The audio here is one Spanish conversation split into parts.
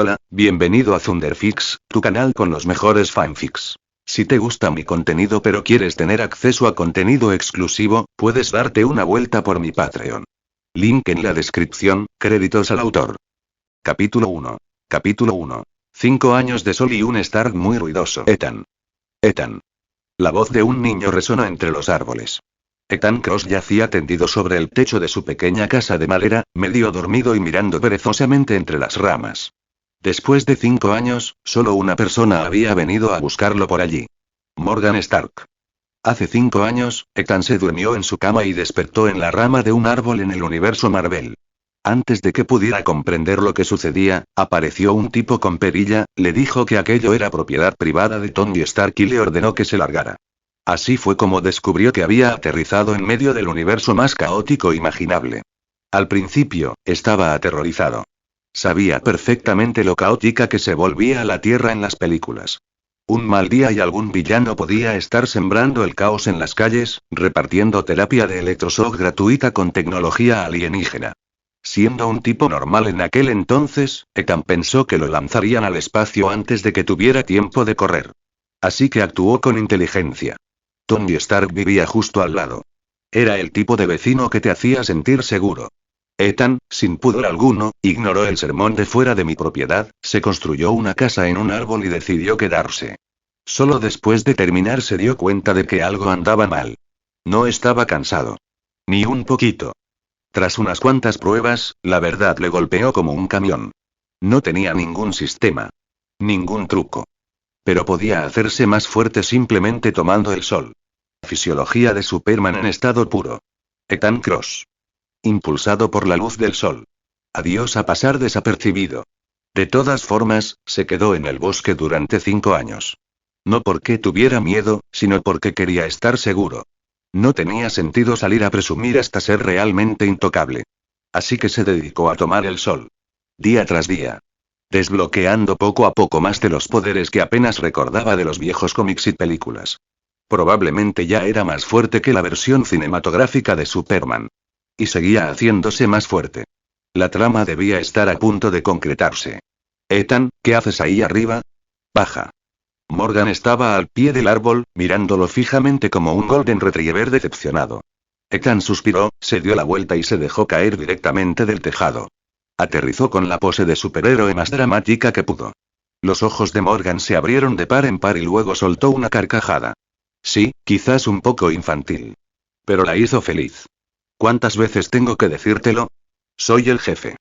Hola, bienvenido a Thunderfix, tu canal con los mejores fanfics. Si te gusta mi contenido pero quieres tener acceso a contenido exclusivo, puedes darte una vuelta por mi Patreon. Link en la descripción, créditos al autor. Capítulo 1. Capítulo 1. 5 años de sol y un Stark muy ruidoso. Ethan. Ethan. La voz de un niño resonó entre los árboles. Ethan Cross yacía tendido sobre el techo de su pequeña casa de madera, medio dormido y mirando perezosamente entre las ramas. Después de 5 años, solo una persona había venido a buscarlo por allí. Morgan Stark. Hace 5 años, Ethan se durmió en su cama y despertó en la rama de un árbol en el universo Marvel. Antes de que pudiera comprender lo que sucedía, apareció un tipo con perilla, le dijo que aquello era propiedad privada de Tony Stark y le ordenó que se largara. Así fue como descubrió que había aterrizado en medio del universo más caótico imaginable. Al principio, estaba aterrorizado. Sabía perfectamente lo caótica que se volvía la Tierra en las películas. Un mal día y algún villano podía estar sembrando el caos en las calles, repartiendo terapia de electroshock gratuita con tecnología alienígena. Siendo un tipo normal en aquel entonces, Ethan pensó que lo lanzarían al espacio antes de que tuviera tiempo de correr. Así que actuó con inteligencia. Tony Stark vivía justo al lado. Era el tipo de vecino que te hacía sentir seguro. Ethan, sin pudor alguno, ignoró el sermón de fuera de mi propiedad, se construyó una casa en un árbol y decidió quedarse. Solo después de terminar se dio cuenta de que algo andaba mal. No estaba cansado. Ni un poquito. Tras unas cuantas pruebas, la verdad le golpeó como un camión. No tenía ningún sistema. Ningún truco. Pero podía hacerse más fuerte simplemente tomando el sol. Fisiología de Superman en estado puro. Ethan Cross. Impulsado por la luz del sol. Adiós a pasar desapercibido. De todas formas, se quedó en el bosque durante 5 años. No porque tuviera miedo, sino porque quería estar seguro. No tenía sentido salir a presumir hasta ser realmente intocable. Así que se dedicó a tomar el sol. Día tras día. Desbloqueando poco a poco más de los poderes que apenas recordaba de los viejos cómics y películas. Probablemente ya era más fuerte que la versión cinematográfica de Superman. Y seguía haciéndose más fuerte. La trama debía estar a punto de concretarse. Ethan, ¿qué haces ahí arriba? Baja. Morgan estaba al pie del árbol, mirándolo fijamente como un Golden Retriever decepcionado. Ethan suspiró, se dio la vuelta y se dejó caer directamente del tejado. Aterrizó con la pose de superhéroe más dramática que pudo. Los ojos de Morgan se abrieron de par en par y luego soltó una carcajada. Sí, quizás un poco infantil. Pero la hizo feliz. ¿Cuántas veces tengo que decírtelo? Soy el jefe.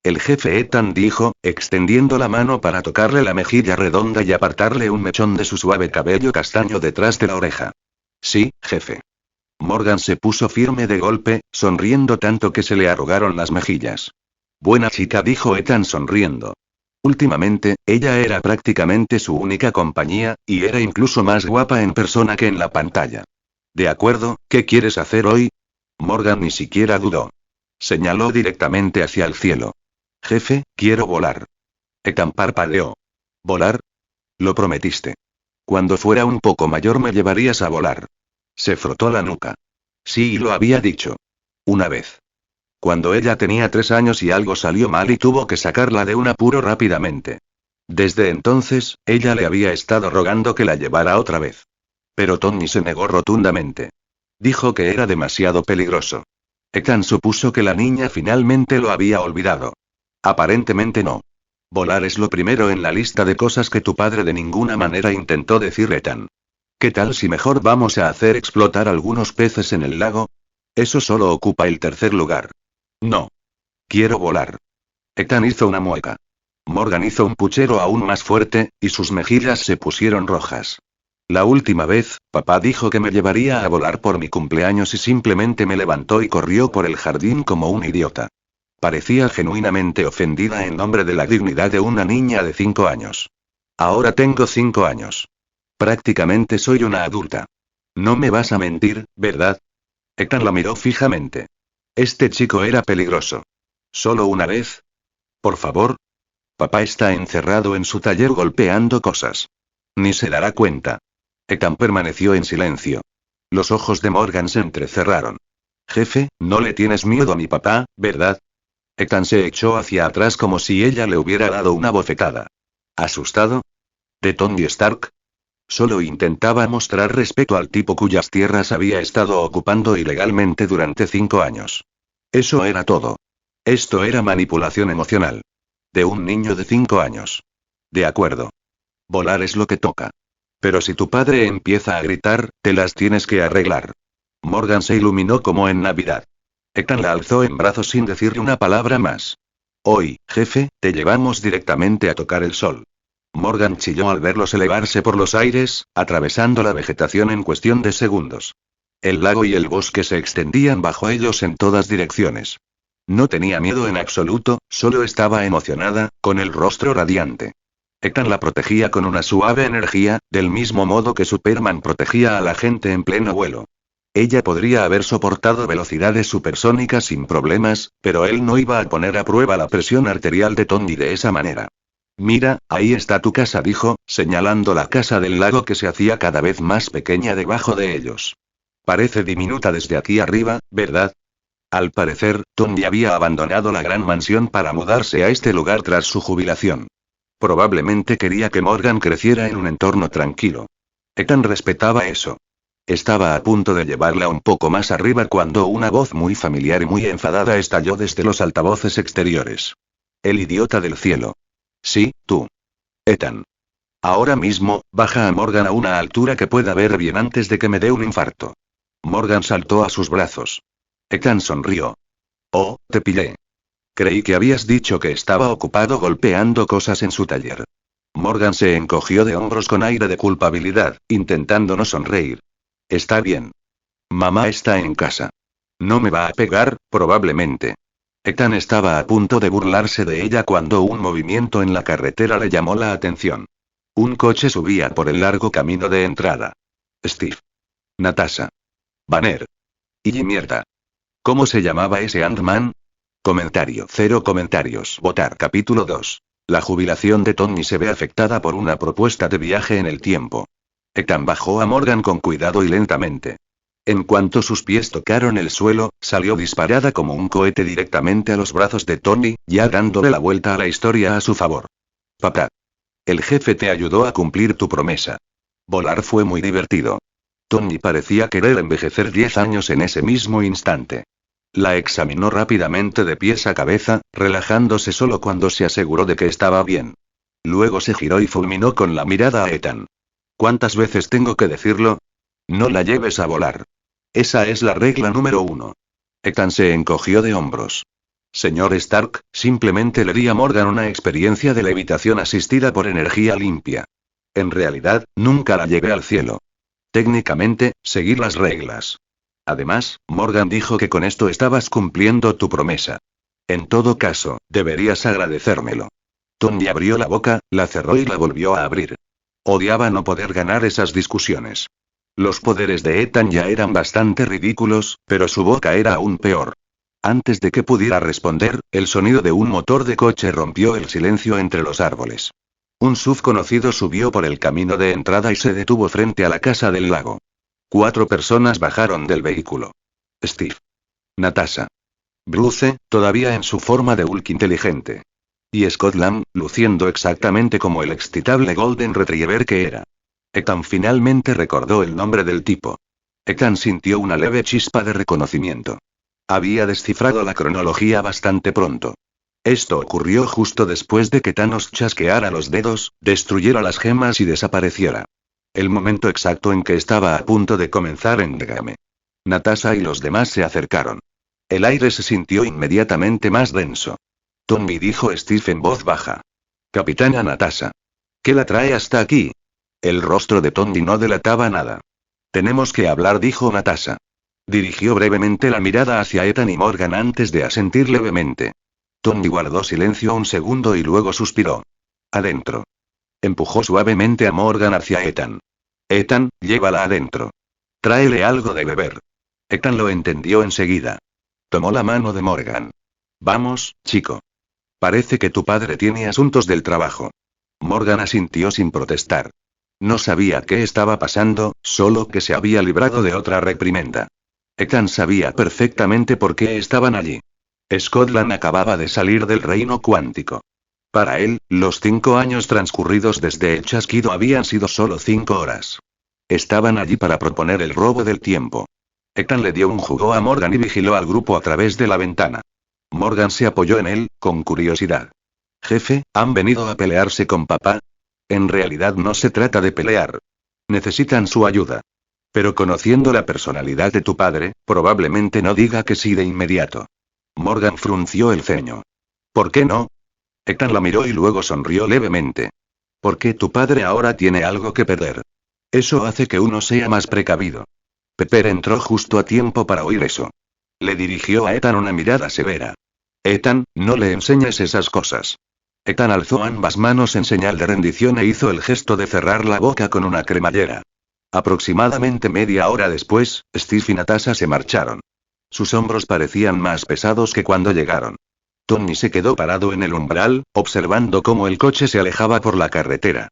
El jefe Ethan dijo, extendiendo la mano para tocarle la mejilla redonda y apartarle un mechón de su suave cabello castaño detrás de la oreja. Sí, jefe. Morgan se puso firme de golpe, sonriendo tanto que se le arrugaron las mejillas. Buena chica, dijo Ethan sonriendo. Últimamente, ella era prácticamente su única compañía, y era incluso más guapa en persona que en la pantalla. De acuerdo, ¿qué quieres hacer hoy? Morgan ni siquiera dudó. Señaló directamente hacia el cielo. Jefe, quiero volar. Ethan parpadeó. ¿Volar? Lo prometiste. Cuando fuera un poco mayor me llevarías a volar. Se frotó la nuca. Sí, lo había dicho. Una vez. Cuando ella tenía 3 años y algo salió mal y tuvo que sacarla de un apuro rápidamente. Desde entonces, ella le había estado rogando que la llevara otra vez. Pero Tony se negó rotundamente. Dijo que era demasiado peligroso. Ethan supuso que la niña finalmente lo había olvidado. Aparentemente no. Volar es lo primero en la lista de cosas que tu padre de ninguna manera intentó decir Ethan. ¿Qué tal si mejor vamos a hacer explotar algunos peces en el lago? Eso solo ocupa el 3er lugar. No. Quiero volar. Ethan hizo una mueca. Morgan hizo un puchero aún más fuerte, y sus mejillas se pusieron rojas. La última vez, papá dijo que me llevaría a volar por mi cumpleaños y simplemente me levantó y corrió por el jardín como un idiota. Parecía genuinamente ofendida en nombre de la dignidad de una niña de 5 años. Ahora tengo 5 años. Prácticamente soy una adulta. No me vas a mentir, ¿verdad? Ethan la miró fijamente. Este chico era peligroso. ¿Solo una vez? Por favor. Papá está encerrado en su taller golpeando cosas. Ni se dará cuenta. Ethan permaneció en silencio. Los ojos de Morgan se entrecerraron. Jefe, no le tienes miedo a mi papá, ¿verdad? Ethan se echó hacia atrás como si ella le hubiera dado una bofetada. ¿Asustado? ¿De Tony Stark? Solo intentaba mostrar respeto al tipo cuyas tierras había estado ocupando ilegalmente durante 5 años. Eso era todo. Esto era manipulación emocional. De un niño de 5 años. De acuerdo. Volar es lo que toca. Pero si tu padre empieza a gritar, te las tienes que arreglar. Morgan se iluminó como en Navidad. Ethan la alzó en brazos sin decirle una palabra más. Hoy, jefe, te llevamos directamente a tocar el sol. Morgan chilló al verlos elevarse por los aires, atravesando la vegetación en cuestión de segundos. El lago y el bosque se extendían bajo ellos en todas direcciones. No tenía miedo en absoluto, solo estaba emocionada, con el rostro radiante. Ethan la protegía con una suave energía, del mismo modo que Superman protegía a la gente en pleno vuelo. Ella podría haber soportado velocidades supersónicas sin problemas, pero él no iba a poner a prueba la presión arterial de Tony de esa manera. Mira, ahí está tu casa, dijo, señalando la casa del lago que se hacía cada vez más pequeña debajo de ellos. Parece diminuta desde aquí arriba, ¿verdad? Al parecer, Tony había abandonado la gran mansión para mudarse a este lugar tras su jubilación. Probablemente quería que Morgan creciera en un entorno tranquilo. Ethan respetaba eso. Estaba a punto de llevarla un poco más arriba cuando una voz muy familiar y muy enfadada estalló desde los altavoces exteriores. El idiota del cielo. Sí, tú. Ethan. Ahora mismo, baja a Morgan a una altura que pueda ver bien antes de que me dé un infarto. Morgan saltó a sus brazos. Ethan sonrió. Oh, te pillé. Creí que habías dicho que estaba ocupado golpeando cosas en su taller. Morgan se encogió de hombros con aire de culpabilidad, intentando no sonreír. Está bien. Mamá está en casa. No me va a pegar, probablemente. Ethan estaba a punto de burlarse de ella cuando un movimiento en la carretera le llamó la atención. Un coche subía por el largo camino de entrada. Steve. Natasha. Banner. Y mierda. ¿Cómo se llamaba ese Ant-Man? Comentario. 0 comentarios. Votar. Capítulo 2. La jubilación de Tony se ve afectada por una propuesta de viaje en el tiempo. Ethan bajó a Morgan con cuidado y lentamente. En cuanto sus pies tocaron el suelo, salió disparada como un cohete directamente a los brazos de Tony, ya dándole la vuelta a la historia a su favor. Papá. El jefe te ayudó a cumplir tu promesa. Volar fue muy divertido. Tony parecía querer envejecer 10 años en ese mismo instante. La examinó rápidamente de pies a cabeza, relajándose solo cuando se aseguró de que estaba bien. Luego se giró y fulminó con la mirada a Ethan. ¿Cuántas veces tengo que decirlo? No la lleves a volar. Esa es la regla número 1. Ethan se encogió de hombros. Señor Stark, simplemente le di a Morgan una experiencia de levitación asistida por energía limpia. En realidad, nunca la llevé al cielo. Técnicamente, seguí las reglas. Además, Morgan dijo que con esto estabas cumpliendo tu promesa. En todo caso, deberías agradecérmelo. Tony abrió la boca, la cerró y la volvió a abrir. Odiaba no poder ganar esas discusiones. Los poderes de Ethan ya eran bastante ridículos, pero su boca era aún peor. Antes de que pudiera responder, el sonido de un motor de coche rompió el silencio entre los árboles. Un SUV conocido subió por el camino de entrada y se detuvo frente a la casa del lago. 4 personas bajaron del vehículo. Steve. Natasha. Bruce, todavía en su forma de Hulk inteligente. Y Scott Lang, luciendo exactamente como el excitable Golden Retriever que era. Ethan finalmente recordó el nombre del tipo. Ethan sintió una leve chispa de reconocimiento. Había descifrado la cronología bastante pronto. Esto ocurrió justo después de que Thanos chasqueara los dedos, destruyera las gemas y desapareciera. El momento exacto en que estaba a punto de comenzar Endgame. Natasha y los demás se acercaron. El aire se sintió inmediatamente más denso. Tony, dijo Steve en voz baja. Capitana Natasha. ¿Qué la trae hasta aquí? El rostro de Tony no delataba nada. Tenemos que hablar, dijo Natasha. Dirigió brevemente la mirada hacia Ethan y Morgan antes de asentir levemente. Tony guardó silencio un segundo y luego suspiró. Adentro. Empujó suavemente a Morgan hacia Ethan. Ethan, llévala adentro. Tráele algo de beber. Ethan lo entendió enseguida. Tomó la mano de Morgan. Vamos, chico. Parece que tu padre tiene asuntos del trabajo. Morgan asintió sin protestar. No sabía qué estaba pasando, solo que se había librado de otra reprimenda. Ethan sabía perfectamente por qué estaban allí. Scotland acababa de salir del reino cuántico. Para él, los 5 años transcurridos desde el chasquido habían sido solo 5 horas. Estaban allí para proponer el robo del tiempo. Ethan le dio un jugo a Morgan y vigiló al grupo a través de la ventana. Morgan se apoyó en él, con curiosidad. Jefe, ¿han venido a pelearse con papá? En realidad no se trata de pelear. Necesitan su ayuda. Pero conociendo la personalidad de tu padre, probablemente no diga que sí de inmediato. Morgan frunció el ceño. ¿Por qué no? Ethan la miró y luego sonrió levemente. Porque tu padre ahora tiene algo que perder. Eso hace que uno sea más precavido. Pepper entró justo a tiempo para oír eso. Le dirigió a Ethan una mirada severa. Ethan, no le enseñes esas cosas. Ethan alzó ambas manos en señal de rendición e hizo el gesto de cerrar la boca con una cremallera. Aproximadamente media hora después, Steve y Natasha se marcharon. Sus hombros parecían más pesados que cuando llegaron. Tony se quedó parado en el umbral, observando cómo el coche se alejaba por la carretera.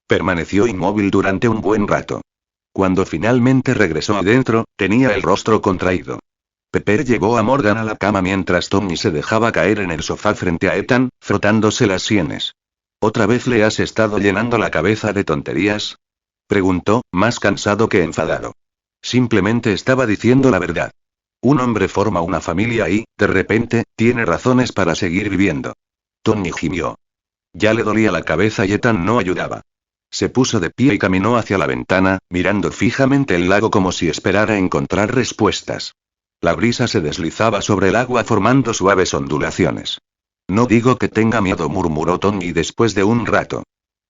Permaneció inmóvil durante un buen rato. Cuando finalmente regresó adentro, tenía el rostro contraído. Pepper llevó a Morgan a la cama mientras Tony se dejaba caer en el sofá frente a Ethan, frotándose las sienes. ¿Otra vez le has estado llenando la cabeza de tonterías? Preguntó, más cansado que enfadado. Simplemente estaba diciendo la verdad. Un hombre forma una familia y, de repente, tiene razones para seguir viviendo. Tony gimió. Ya le dolía la cabeza y Ethan no ayudaba. Se puso de pie y caminó hacia la ventana, mirando fijamente el lago como si esperara encontrar respuestas. La brisa se deslizaba sobre el agua formando suaves ondulaciones. No digo que tenga miedo, murmuró Tony después de un rato.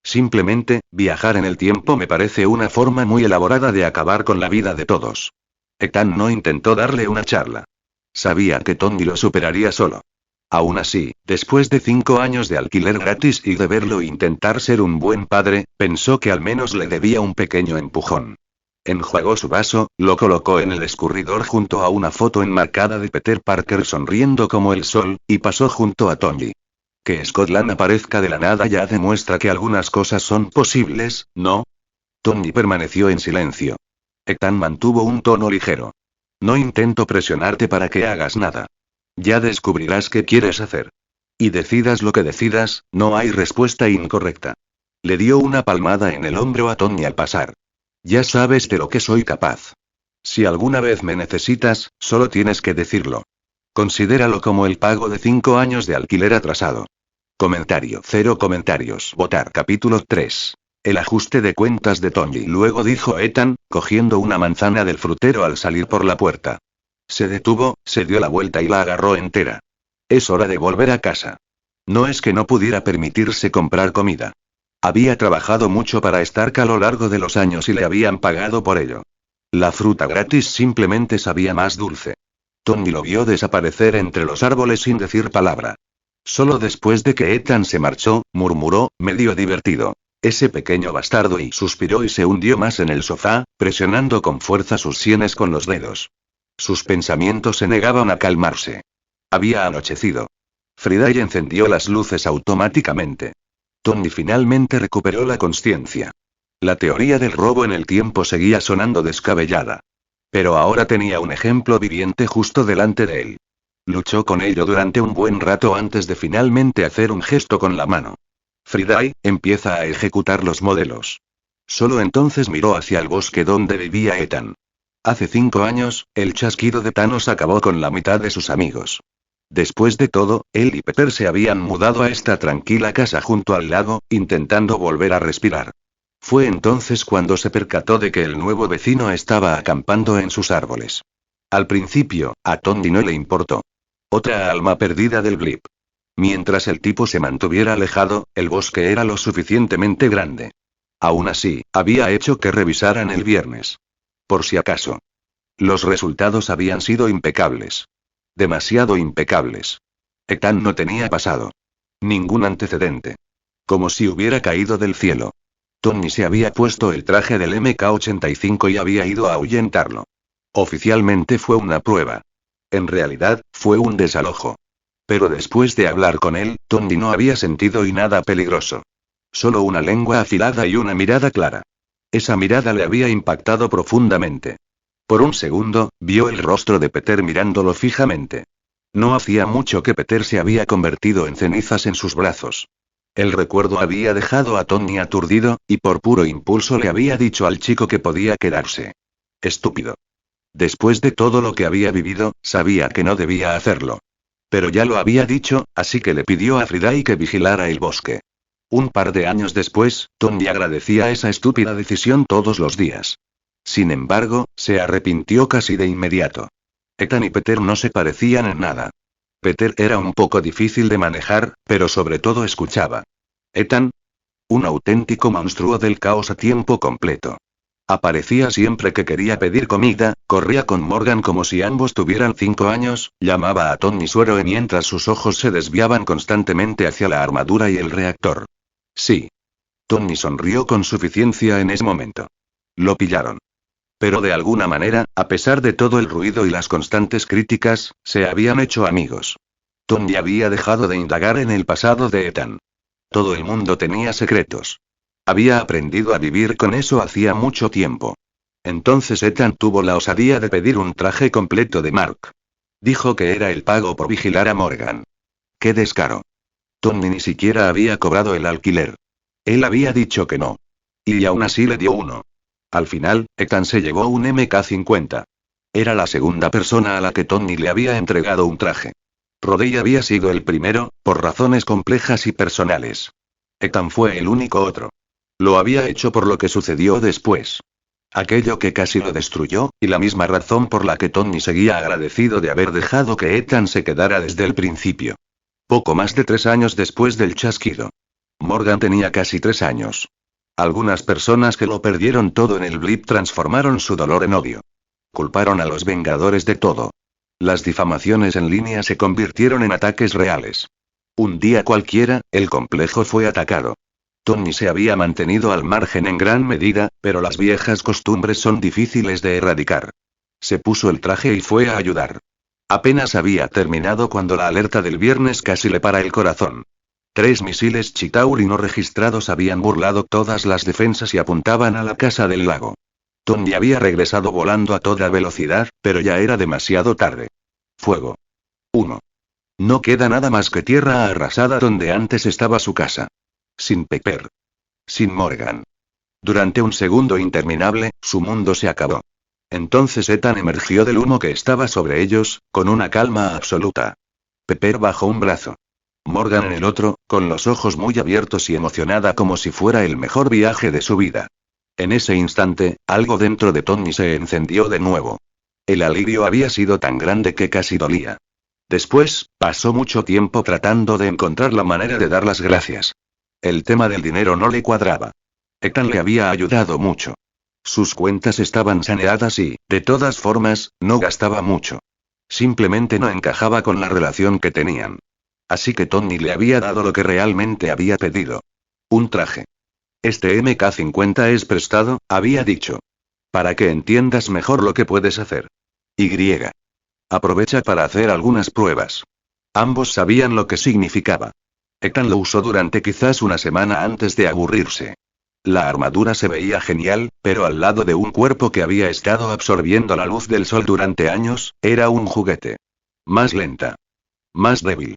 Simplemente, viajar en el tiempo me parece una forma muy elaborada de acabar con la vida de todos. Ethan no intentó darle una charla. Sabía que Tony lo superaría solo. Aún así, después de 5 años de alquiler gratis y de verlo intentar ser un buen padre, pensó que al menos le debía un pequeño empujón. Enjuagó su vaso, lo colocó en el escurridor junto a una foto enmarcada de Peter Parker sonriendo como el sol, y pasó junto a Tony. Que Scotland aparezca de la nada ya demuestra que algunas cosas son posibles, ¿no? Tony permaneció en silencio. Ethan mantuvo un tono ligero. No intento presionarte para que hagas nada. Ya descubrirás qué quieres hacer. Y decidas lo que decidas, no hay respuesta incorrecta. Le dio una palmada en el hombro a Tony al pasar. Ya sabes de lo que soy capaz. Si alguna vez me necesitas, solo tienes que decirlo. Considéralo como el pago de 5 años de alquiler atrasado. Comentario. 0 comentarios. Votar. Capítulo 3. El ajuste de cuentas de Tony. Luego dijo Ethan, cogiendo una manzana del frutero al salir por la puerta. Se detuvo, se dio la vuelta y la agarró entera. Es hora de volver a casa. No es que no pudiera permitirse comprar comida. Había trabajado mucho para Stark a lo largo de los años y le habían pagado por ello. La fruta gratis simplemente sabía más dulce. Tony lo vio desaparecer entre los árboles sin decir palabra. Solo después de que Ethan se marchó, murmuró, medio divertido. Ese pequeño bastardo, y suspiró y se hundió más en el sofá, presionando con fuerza sus sienes con los dedos. Sus pensamientos se negaban a calmarse. Había anochecido. Friday encendió las luces automáticamente. Tony finalmente recuperó la consciencia. La teoría del robo en el tiempo seguía sonando descabellada. Pero ahora tenía un ejemplo viviente justo delante de él. Luchó con ello durante un buen rato antes de finalmente hacer un gesto con la mano. Friday, empieza a ejecutar los modelos. Solo entonces miró hacia el bosque donde vivía Ethan. Hace 5 años, el chasquido de Thanos acabó con la mitad de sus amigos. Después de todo, él y Pepper se habían mudado a esta tranquila casa junto al lago, intentando volver a respirar. Fue entonces cuando se percató de que el nuevo vecino estaba acampando en sus árboles. Al principio, a Tony no le importó. Otra alma perdida del blip. Mientras el tipo se mantuviera alejado, el bosque era lo suficientemente grande. Aún así, había hecho que revisaran el viernes. Por si acaso. Los resultados habían sido impecables. Demasiado impecables. Ethan no tenía pasado. Ningún antecedente. Como si hubiera caído del cielo. Tony se había puesto el traje del MK-85 y había ido a ahuyentarlo. Oficialmente fue una prueba. En realidad, fue un desalojo. Pero después de hablar con él, Tony no había sentido y nada peligroso. Solo una lengua afilada y una mirada clara. Esa mirada le había impactado profundamente. Por un segundo, vio el rostro de Peter mirándolo fijamente. No hacía mucho que Peter se había convertido en cenizas en sus brazos. El recuerdo había dejado a Tony aturdido, y por puro impulso le había dicho al chico que podía quedarse. Estúpido. Después de todo lo que había vivido, sabía que no debía hacerlo. Pero ya lo había dicho, así que le pidió a Friday que vigilara el bosque. Un par de años después, Tony agradecía esa estúpida decisión todos los días. Sin embargo, se arrepintió casi de inmediato. Ethan y Peter no se parecían en nada. Peter era un poco difícil de manejar, pero sobre todo escuchaba. Ethan, un auténtico monstruo del caos a tiempo completo. Aparecía siempre que quería pedir comida, corría con Morgan como si ambos tuvieran 5 años, llamaba a Tony su héroe mientras sus ojos se desviaban constantemente hacia la armadura y el reactor. Sí. Tony sonrió con suficiencia en ese momento. Lo pillaron. Pero de alguna manera, a pesar de todo el ruido y las constantes críticas, se habían hecho amigos. Tony había dejado de indagar en el pasado de Ethan. Todo el mundo tenía secretos. Había aprendido a vivir con eso hacía mucho tiempo. Entonces Ethan tuvo la osadía de pedir un traje completo de Mark. Dijo que era el pago por vigilar a Morgan. ¡Qué descaro! Tony ni siquiera había cobrado el alquiler. Él había dicho que no. Y aún así le dio uno. Al final, Ethan se llevó un MK-50. Era la segunda persona a la que Tony le había entregado un traje. Rodey había sido el primero, por razones complejas y personales. Ethan fue el único otro. Lo había hecho por lo que sucedió después. Aquello que casi lo destruyó, y la misma razón por la que Tony seguía agradecido de haber dejado que Ethan se quedara desde el principio. Poco más de 3 años después del chasquido. Morgan tenía casi 3 años. Algunas personas que lo perdieron todo en el blip transformaron su dolor en odio. Culparon a los Vengadores de todo. Las difamaciones en línea se convirtieron en ataques reales. Un día cualquiera, el complejo fue atacado. Tony se había mantenido al margen en gran medida, pero las viejas costumbres son difíciles de erradicar. Se puso el traje y fue a ayudar. Apenas había terminado cuando la alerta del viernes casi le para el corazón. 3 misiles Chitauri no registrados habían burlado todas las defensas y apuntaban a la casa del lago. Tony había regresado volando a toda velocidad, pero ya era demasiado tarde. Fuego. 1. No queda nada más que tierra arrasada donde antes estaba su casa. Sin Pepper. Sin Morgan. Durante un segundo interminable, su mundo se acabó. Entonces Ethan emergió del humo que estaba sobre ellos, con una calma absoluta. Pepper bajo un brazo. Morgan en el otro, con los ojos muy abiertos y emocionada como si fuera el mejor viaje de su vida. En ese instante, algo dentro de Tony se encendió de nuevo. El alivio había sido tan grande que casi dolía. Después, pasó mucho tiempo tratando de encontrar la manera de dar las gracias. El tema del dinero no le cuadraba. Ethan le había ayudado mucho. Sus cuentas estaban saneadas y, de todas formas, no gastaba mucho. Simplemente no encajaba con la relación que tenían. Así que Tony le había dado lo que realmente había pedido. Un traje. Este MK-50 es prestado, había dicho. Para que entiendas mejor lo que puedes hacer. Y. Aprovecha para hacer algunas pruebas. Ambos sabían lo que significaba. Ethan lo usó durante quizás una semana antes de aburrirse. La armadura se veía genial, pero al lado de un cuerpo que había estado absorbiendo la luz del sol durante años, era un juguete. Más lenta. Más débil.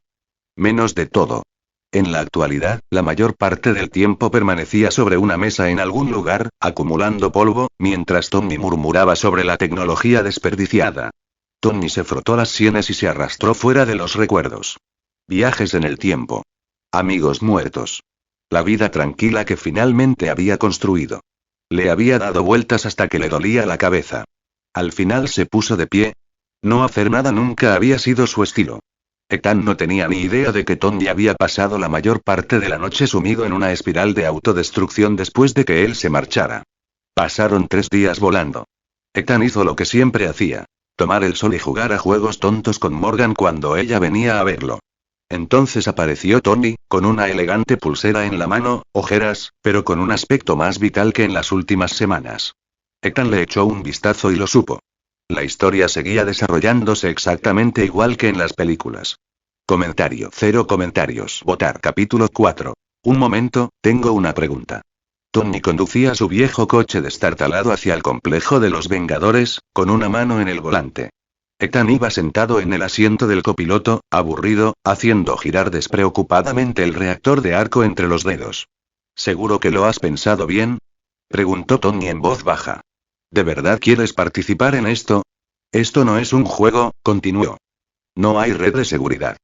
Menos de todo. En la actualidad, la mayor parte del tiempo permanecía sobre una mesa en algún lugar, acumulando polvo, mientras Tony murmuraba sobre la tecnología desperdiciada. Tony se frotó las sienes y se arrastró fuera de los recuerdos. Viajes en el tiempo. Amigos muertos. La vida tranquila que finalmente había construido. Le había dado vueltas hasta que le dolía la cabeza. Al final se puso de pie. No hacer nada nunca había sido su estilo. Ethan no tenía ni idea de que Tony había pasado la mayor parte de la noche sumido en una espiral de autodestrucción después de que él se marchara. Pasaron 3 días volando. Ethan hizo lo que siempre hacía. Tomar el sol y jugar a juegos tontos con Morgan cuando ella venía a verlo. Entonces apareció Tony, con una elegante pulsera en la mano, ojeras, pero con un aspecto más vital que en las últimas semanas. Ethan le echó un vistazo y lo supo. La historia seguía desarrollándose exactamente igual que en las películas. Comentario. 0 comentarios. Votar. Capítulo 4. Un momento, tengo una pregunta. Tony conducía su viejo coche destartalado hacia el complejo de los Vengadores, con una mano en el volante. Ethan iba sentado en el asiento del copiloto, aburrido, haciendo girar despreocupadamente el reactor de arco entre los dedos. ¿Seguro que lo has pensado bien? Preguntó Tony en voz baja. ¿De verdad quieres participar en esto? Esto no es un juego, continuó. No hay red de seguridad.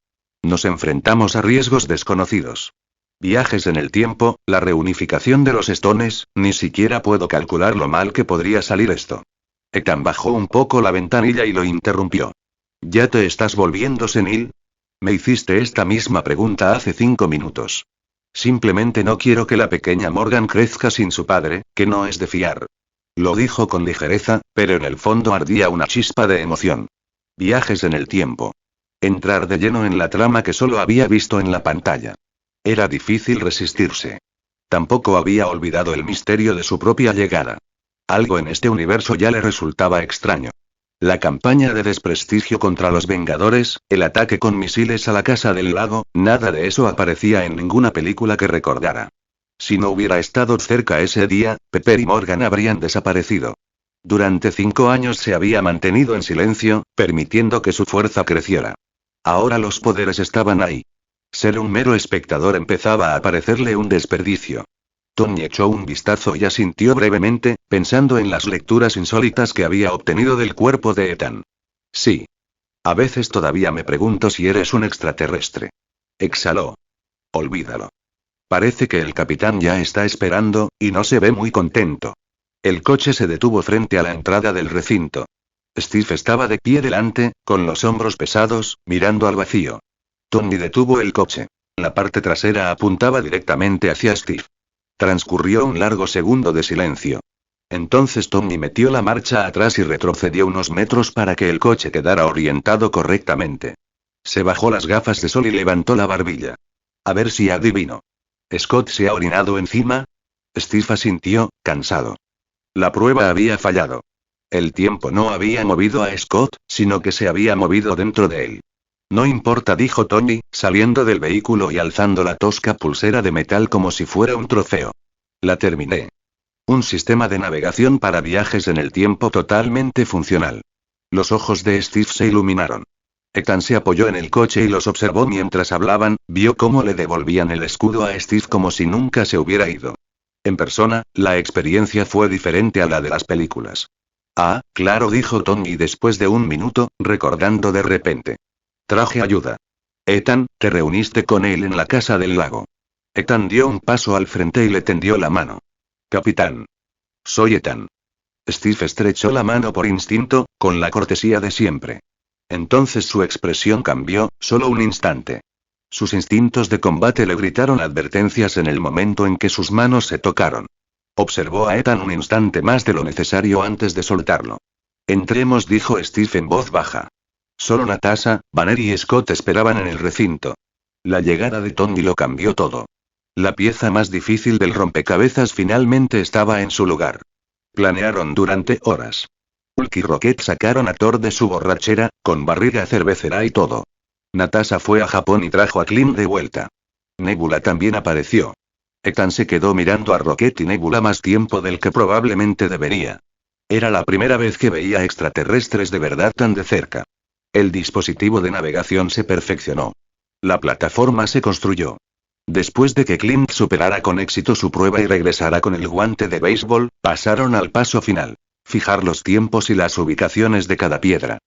Nos enfrentamos a riesgos desconocidos. Viajes en el tiempo, la reunificación de los Stones, ni siquiera puedo calcular lo mal que podría salir esto. Ethan bajó un poco la ventanilla y lo interrumpió. ¿Ya te estás volviendo senil? Me hiciste esta misma pregunta hace 5 minutos. Simplemente no quiero que la pequeña Morgan crezca sin su padre, que no es de fiar. Lo dijo con ligereza, pero en el fondo ardía una chispa de emoción. Viajes en el tiempo. Entrar de lleno en la trama que solo había visto en la pantalla. Era difícil resistirse. Tampoco había olvidado el misterio de su propia llegada. Algo en este universo ya le resultaba extraño. La campaña de desprestigio contra los Vengadores, el ataque con misiles a la Casa del Lago, nada de eso aparecía en ninguna película que recordara. Si no hubiera estado cerca ese día, Pepper y Morgan habrían desaparecido. Durante 5 años se había mantenido en silencio, permitiendo que su fuerza creciera. Ahora los poderes estaban ahí. Ser un mero espectador empezaba a parecerle un desperdicio. Tony echó un vistazo y asintió brevemente, pensando en las lecturas insólitas que había obtenido del cuerpo de Ethan. Sí. A veces todavía me pregunto si eres un extraterrestre. Exhaló. Olvídalo. Parece que el capitán ya está esperando, y no se ve muy contento. El coche se detuvo frente a la entrada del recinto. Steve estaba de pie delante, con los hombros pesados, mirando al vacío. Tony detuvo el coche. La parte trasera apuntaba directamente hacia Steve. Transcurrió un largo segundo de silencio. Entonces Tony metió la marcha atrás y retrocedió unos metros para que el coche quedara orientado correctamente. Se bajó las gafas de sol y levantó la barbilla. A ver si adivino. ¿Scott se ha orinado encima? Steve asintió, cansado. La prueba había fallado. El tiempo no había movido a Scott, sino que se había movido dentro de él. No importa, dijo Tony, saliendo del vehículo y alzando la tosca pulsera de metal como si fuera un trofeo. La terminé. Un sistema de navegación para viajes en el tiempo totalmente funcional. Los ojos de Steve se iluminaron. Ethan se apoyó en el coche y los observó mientras hablaban, vio cómo le devolvían el escudo a Steve como si nunca se hubiera ido. En persona, la experiencia fue diferente a la de las películas. Ah, claro, dijo Tony después de un minuto, recordando de repente. Traje ayuda. Ethan, te reuniste con él en la Casa del Lago. Ethan dio un paso al frente y le tendió la mano. Capitán. Soy Ethan. Steve estrechó la mano por instinto, con la cortesía de siempre. Entonces su expresión cambió, solo un instante. Sus instintos de combate le gritaron advertencias en el momento en que sus manos se tocaron. Observó a Ethan un instante más de lo necesario antes de soltarlo. Entremos, dijo Steve en voz baja. Solo Natasha, Banner y Scott esperaban en el recinto. La llegada de Tony lo cambió todo. La pieza más difícil del rompecabezas finalmente estaba en su lugar. Planearon durante horas. Hulk y Rocket sacaron a Thor de su borrachera, con barriga cervecera y todo. Natasha fue a Japón y trajo a Clint de vuelta. Nebula también apareció. Ethan se quedó mirando a Rocket y Nebula más tiempo del que probablemente debería. Era la primera vez que veía extraterrestres de verdad tan de cerca. El dispositivo de navegación se perfeccionó. La plataforma se construyó. Después de que Clint superara con éxito su prueba y regresara con el guante de béisbol, pasaron al paso final. Fijar los tiempos y las ubicaciones de cada piedra.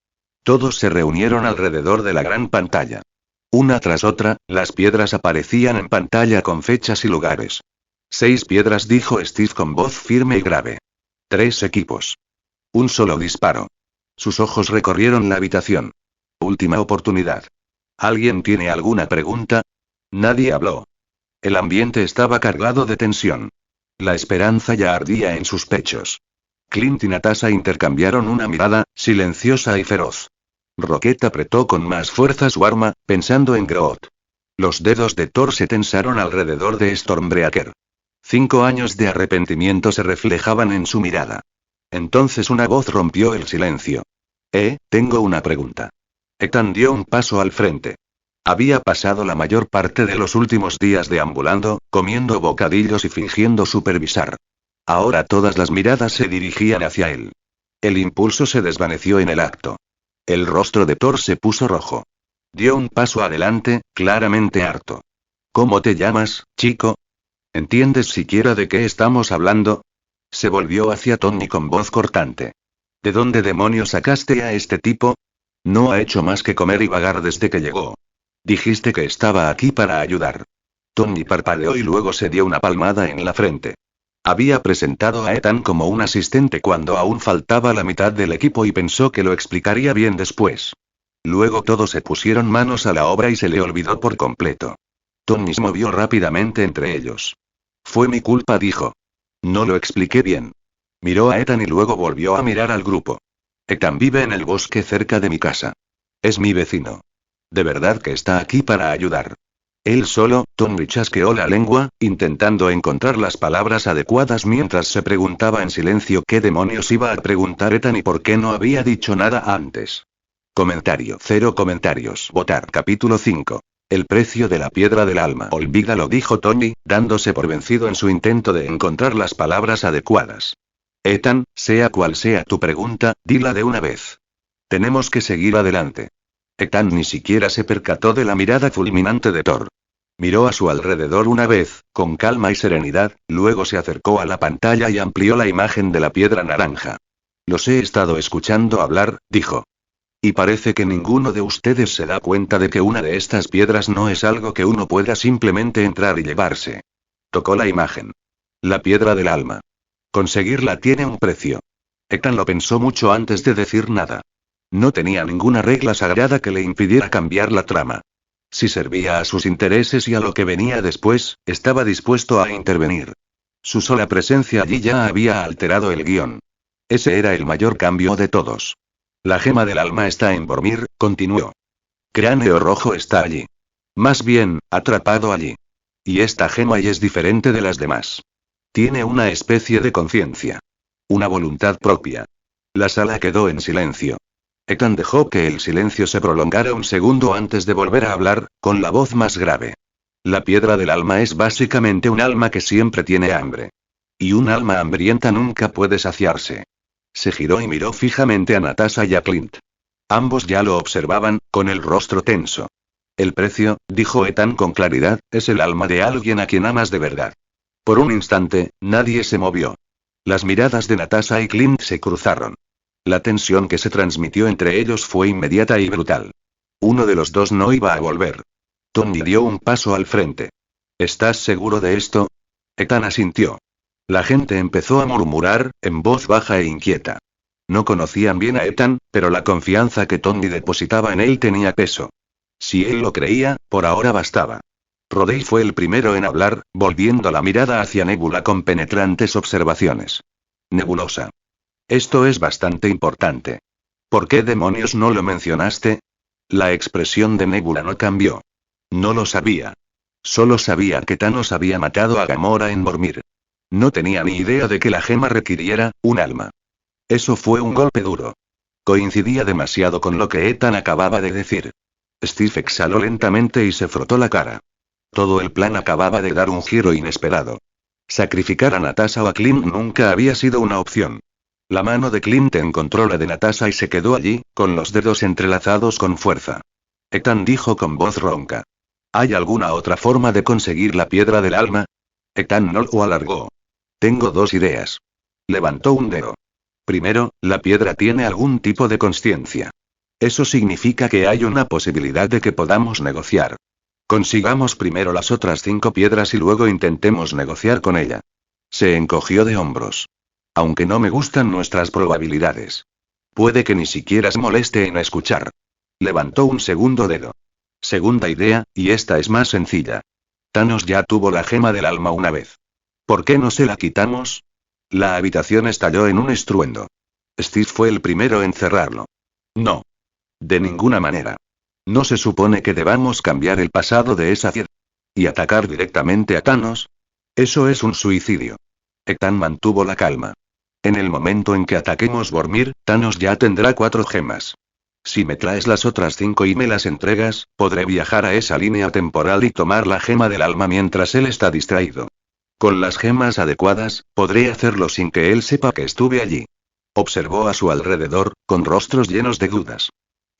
Todos se reunieron alrededor de la gran pantalla. Una tras otra, las piedras aparecían en pantalla con fechas y lugares. 6 piedras, dijo Steve con voz firme y grave. 3 equipos. Un solo disparo. Sus ojos recorrieron la habitación. Última oportunidad. ¿Alguien tiene alguna pregunta? Nadie habló. El ambiente estaba cargado de tensión. La esperanza ya ardía en sus pechos. Clint y Natasha intercambiaron una mirada, silenciosa y feroz. Rocket apretó con más fuerza su arma, pensando en Groot. Los dedos de Thor se tensaron alrededor de Stormbreaker. 5 años de arrepentimiento se reflejaban en su mirada. Entonces una voz rompió el silencio. Tengo una pregunta. Ethan dio un paso al frente. Había pasado la mayor parte de los últimos días deambulando, comiendo bocadillos y fingiendo supervisar. Ahora todas las miradas se dirigían hacia él. El impulso se desvaneció en el acto. El rostro de Thor se puso rojo. Dio un paso adelante, claramente harto. ¿Cómo te llamas, chico? ¿Entiendes siquiera de qué estamos hablando? Se volvió hacia Tony con voz cortante. ¿De dónde demonios sacaste a este tipo? No ha hecho más que comer y vagar desde que llegó. Dijiste que estaba aquí para ayudar. Tony parpadeó y luego se dio una palmada en la frente. Había presentado a Ethan como un asistente cuando aún faltaba la mitad del equipo y pensó que lo explicaría bien después. Luego todos se pusieron manos a la obra y se le olvidó por completo. Tony se movió rápidamente entre ellos. Fue mi culpa, dijo. No lo expliqué bien. Miró a Ethan y luego volvió a mirar al grupo. Ethan vive en el bosque cerca de mi casa. Es mi vecino. De verdad que está aquí para ayudar. Él solo, Tony chasqueó la lengua, intentando encontrar las palabras adecuadas mientras se preguntaba en silencio qué demonios iba a preguntar Ethan y por qué no había dicho nada antes. Comentario. 0 comentarios. Votar. Capítulo 5. El precio de la piedra del alma. Olvídalo, dijo Tony, dándose por vencido en su intento de encontrar las palabras adecuadas. Ethan, sea cual sea tu pregunta, dila de una vez. Tenemos que seguir adelante. Ethan ni siquiera se percató de la mirada fulminante de Thor. Miró a su alrededor una vez, con calma y serenidad, luego se acercó a la pantalla y amplió la imagen de la piedra naranja. Los he estado escuchando hablar, dijo. Y parece que ninguno de ustedes se da cuenta de que una de estas piedras no es algo que uno pueda simplemente entrar y llevarse. Tocó la imagen. La piedra del alma. Conseguirla tiene un precio. Ethan lo pensó mucho antes de decir nada. No tenía ninguna regla sagrada que le impidiera cambiar la trama. Si servía a sus intereses y a lo que venía después, estaba dispuesto a intervenir. Su sola presencia allí ya había alterado el guión. Ese era el mayor cambio de todos. La gema del alma está en Vormir, continuó. Cráneo rojo está allí. Más bien, atrapado allí. Y esta gema y es diferente de las demás. Tiene una especie de conciencia. Una voluntad propia. La sala quedó en silencio. Ethan dejó que el silencio se prolongara un segundo antes de volver a hablar, con la voz más grave. La piedra del alma es básicamente un alma que siempre tiene hambre. Y un alma hambrienta nunca puede saciarse. Se giró y miró fijamente a Natasha y a Clint. Ambos ya lo observaban, con el rostro tenso. El precio, dijo Ethan con claridad, es el alma de alguien a quien amas de verdad. Por un instante, nadie se movió. Las miradas de Natasha y Clint se cruzaron. La tensión que se transmitió entre ellos fue inmediata y brutal. Uno de los dos no iba a volver. Tony dio un paso al frente. ¿Estás seguro de esto? Ethan asintió. La gente empezó a murmurar, en voz baja e inquieta. No conocían bien a Ethan, pero la confianza que Tony depositaba en él tenía peso. Si él lo creía, por ahora bastaba. Rodey fue el primero en hablar, volviendo la mirada hacia Nebula con penetrantes observaciones. Nebulosa. Esto es bastante importante. ¿Por qué demonios no lo mencionaste? La expresión de Nebula no cambió. No lo sabía. Solo sabía que Thanos había matado a Gamora en Vormir. No tenía ni idea de que la gema requiriera un alma. Eso fue un golpe duro. Coincidía demasiado con lo que Ethan acababa de decir. Steve exhaló lentamente y se frotó la cara. Todo el plan acababa de dar un giro inesperado. Sacrificar a Natasha o a Clint nunca había sido una opción. La mano de Clint encontró la de Natasha y se quedó allí, con los dedos entrelazados con fuerza. Ethan dijo con voz ronca. ¿Hay alguna otra forma de conseguir la piedra del alma? Ethan no lo alargó. Tengo dos ideas. Levantó un dedo. Primero, la piedra tiene algún tipo de consciencia. Eso significa que hay una posibilidad de que podamos negociar. Consigamos primero las otras 5 piedras y luego intentemos negociar con ella. Se encogió de hombros. Aunque no me gustan nuestras probabilidades. Puede que ni siquiera se moleste en escuchar. Levantó un segundo dedo. Segunda idea, y esta es más sencilla. Thanos ya tuvo la gema del alma una vez. ¿Por qué no se la quitamos? La habitación estalló en un estruendo. Steve fue el primero en cerrarlo. No. De ninguna manera. ¿No se supone que debamos cambiar el pasado de esa piedra? ¿Y atacar directamente a Thanos? Eso es un suicidio. Ethan mantuvo la calma. En el momento en que ataquemos Vormir, Thanos ya tendrá 4 gemas. Si me traes las otras 5 y me las entregas, podré viajar a esa línea temporal y tomar la gema del alma mientras él está distraído. Con las gemas adecuadas, podré hacerlo sin que él sepa que estuve allí. Observó a su alrededor, con rostros llenos de dudas.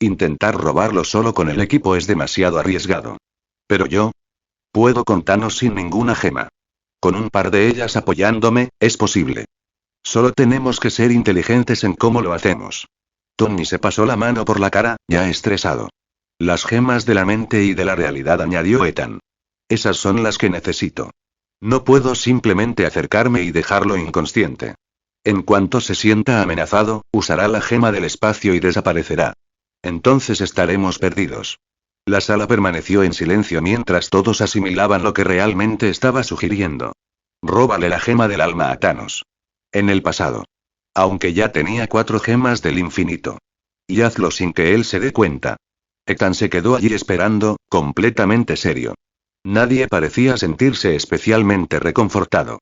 Intentar robarlo solo con el equipo es demasiado arriesgado. Pero yo puedo con Thanos sin ninguna gema. Con un par de ellas apoyándome, es posible. Solo tenemos que ser inteligentes en cómo lo hacemos. Tony se pasó la mano por la cara, ya estresado. Las gemas de la mente y de la realidad, añadió Ethan. Esas son las que necesito. No puedo simplemente acercarme y dejarlo inconsciente. En cuanto se sienta amenazado, usará la gema del espacio y desaparecerá. Entonces estaremos perdidos. La sala permaneció en silencio mientras todos asimilaban lo que realmente estaba sugiriendo. Róbale la gema del alma a Thanos. En el pasado. Aunque ya tenía 4 gemas del infinito. Y hazlo sin que él se dé cuenta. Ethan se quedó allí esperando, completamente serio. Nadie parecía sentirse especialmente reconfortado.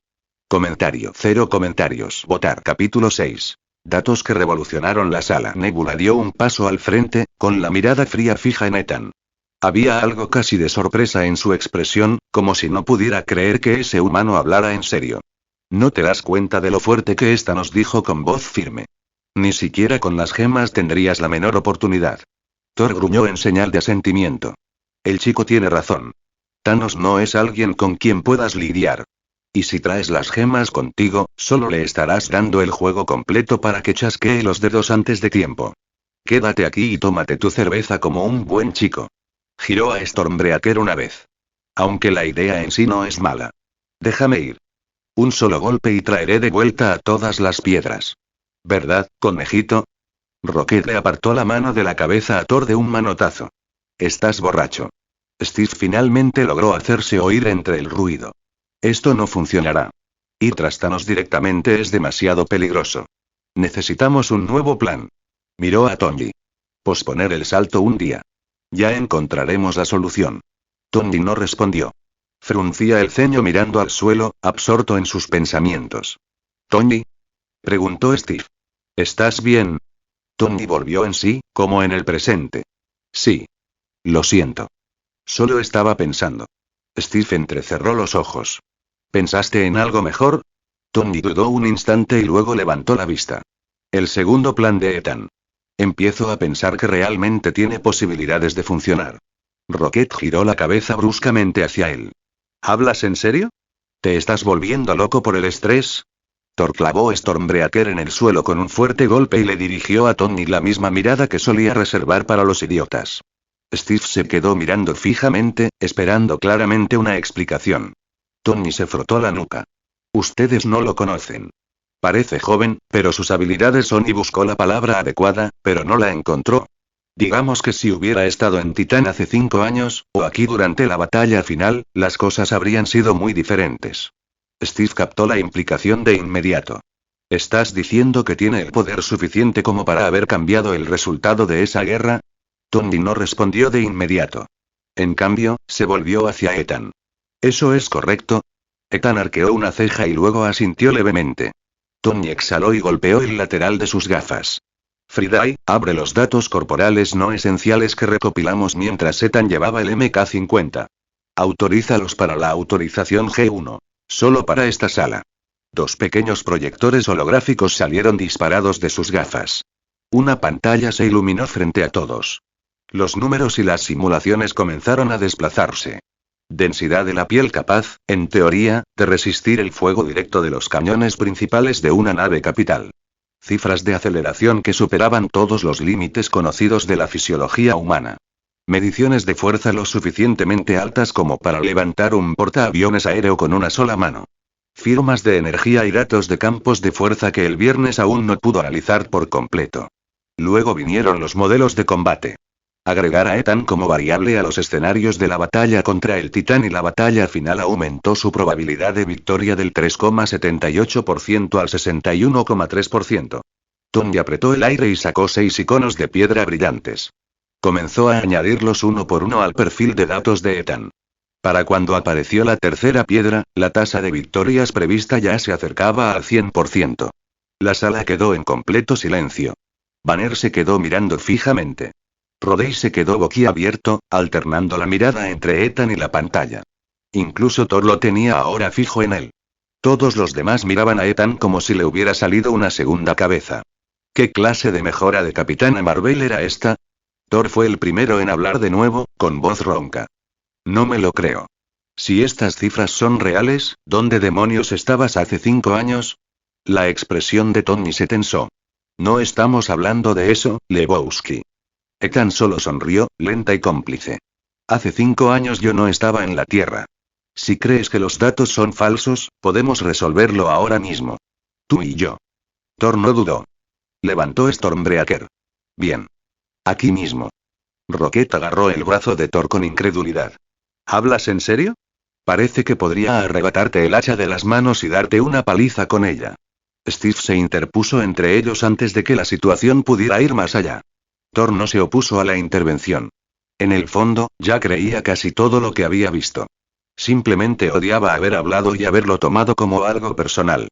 Comentario. 0 comentarios. Votar. Capítulo 6. Datos que revolucionaron la sala. Nebula dio un paso al frente, con la mirada fría fija en Ethan. Había algo casi de sorpresa en su expresión, como si no pudiera creer que ese humano hablara en serio. ¿No te das cuenta de lo fuerte que esta?, nos dijo con voz firme. Ni siquiera con las gemas tendrías la menor oportunidad. Thor gruñó en señal de asentimiento. El chico tiene razón. Thanos no es alguien con quien puedas lidiar. Y si traes las gemas contigo, solo le estarás dando el juego completo para que chasquee los dedos antes de tiempo. Quédate aquí y tómate tu cerveza como un buen chico. Giró a Stormbreaker una vez. Aunque la idea en sí no es mala. Déjame ir. Un solo golpe y traeré de vuelta a todas las piedras. ¿Verdad, conejito? Rocket le apartó la mano de la cabeza a Thor de un manotazo. Estás borracho. Steve finalmente logró hacerse oír entre el ruido. Esto no funcionará. Ir tras Thanos directamente es demasiado peligroso. Necesitamos un nuevo plan. Miró a Tony. Posponer el salto un día. Ya encontraremos la solución. Tony no respondió. Fruncía el ceño mirando al suelo, absorto en sus pensamientos. ¿Tony? Preguntó Steve. ¿Estás bien? Tony volvió en sí, como en el presente. Sí. Lo siento. Solo estaba pensando. Steve entrecerró los ojos. ¿Pensaste en algo mejor? Tony dudó un instante y luego levantó la vista. El segundo plan de Ethan. Empiezo a pensar que realmente tiene posibilidades de funcionar. Rocket giró la cabeza bruscamente hacia él. ¿Hablas en serio? ¿Te estás volviendo loco por el estrés? Thor clavó Stormbreaker en el suelo con un fuerte golpe y le dirigió a Tony la misma mirada que solía reservar para los idiotas. Steve se quedó mirando fijamente, esperando claramente una explicación. Tony se frotó la nuca. Ustedes no lo conocen. Parece joven, pero sus habilidades son, y buscó la palabra adecuada, pero no la encontró. Digamos que si hubiera estado en Titán hace 5 años, o aquí durante la batalla final, las cosas habrían sido muy diferentes. Steve captó la implicación de inmediato. ¿Estás diciendo que tiene el poder suficiente como para haber cambiado el resultado de esa guerra? Tony no respondió de inmediato. En cambio, se volvió hacia Ethan. ¿Eso es correcto? Ethan arqueó una ceja y luego asintió levemente. Tony exhaló y golpeó el lateral de sus gafas. Friday, abre los datos corporales no esenciales que recopilamos mientras Ethan llevaba el MK-50. Autorízalos para la autorización G1. Solo para esta sala. 2 pequeños proyectores holográficos salieron disparados de sus gafas. Una pantalla se iluminó frente a todos. Los números y las simulaciones comenzaron a desplazarse. Densidad de la piel capaz, en teoría, de resistir el fuego directo de los cañones principales de una nave capital. Cifras de aceleración que superaban todos los límites conocidos de la fisiología humana. Mediciones de fuerza lo suficientemente altas como para levantar un portaaviones aéreo con una sola mano. Firmas de energía y datos de campos de fuerza que el viernes aún no pudo analizar por completo. Luego vinieron los modelos de combate. Agregar a Ethan como variable a los escenarios de la batalla contra el Titán y la batalla final aumentó su probabilidad de victoria del 3,78% al 61,3%. Tony apretó el aire y sacó 6 iconos de piedra brillantes. Comenzó a añadirlos uno por uno al perfil de datos de Ethan. Para cuando apareció la tercera piedra, la tasa de victorias prevista ya se acercaba al 100%. La sala quedó en completo silencio. Banner se quedó mirando fijamente. Rodey se quedó boquiabierto, alternando la mirada entre Ethan y la pantalla. Incluso Thor lo tenía ahora fijo en él. Todos los demás miraban a Ethan como si le hubiera salido una segunda cabeza. ¿Qué clase de mejora de Capitana Marvel era esta? Thor fue el primero en hablar de nuevo, con voz ronca. No me lo creo. Si estas cifras son reales, ¿dónde demonios estabas hace 5 años? La expresión de Tony se tensó. No estamos hablando de eso, Lebowski. Ethan solo sonrió, lenta y cómplice. Hace 5 años yo no estaba en la Tierra. Si crees que los datos son falsos, podemos resolverlo ahora mismo. Tú y yo. Thor no dudó. Levantó Stormbreaker. Bien. Aquí mismo. Rocket agarró el brazo de Thor con incredulidad. ¿Hablas en serio? Parece que podría arrebatarte el hacha de las manos y darte una paliza con ella. Steve se interpuso entre ellos antes de que la situación pudiera ir más allá. Thor no se opuso a la intervención. En el fondo, ya creía casi todo lo que había visto. Simplemente odiaba haber hablado y haberlo tomado como algo personal.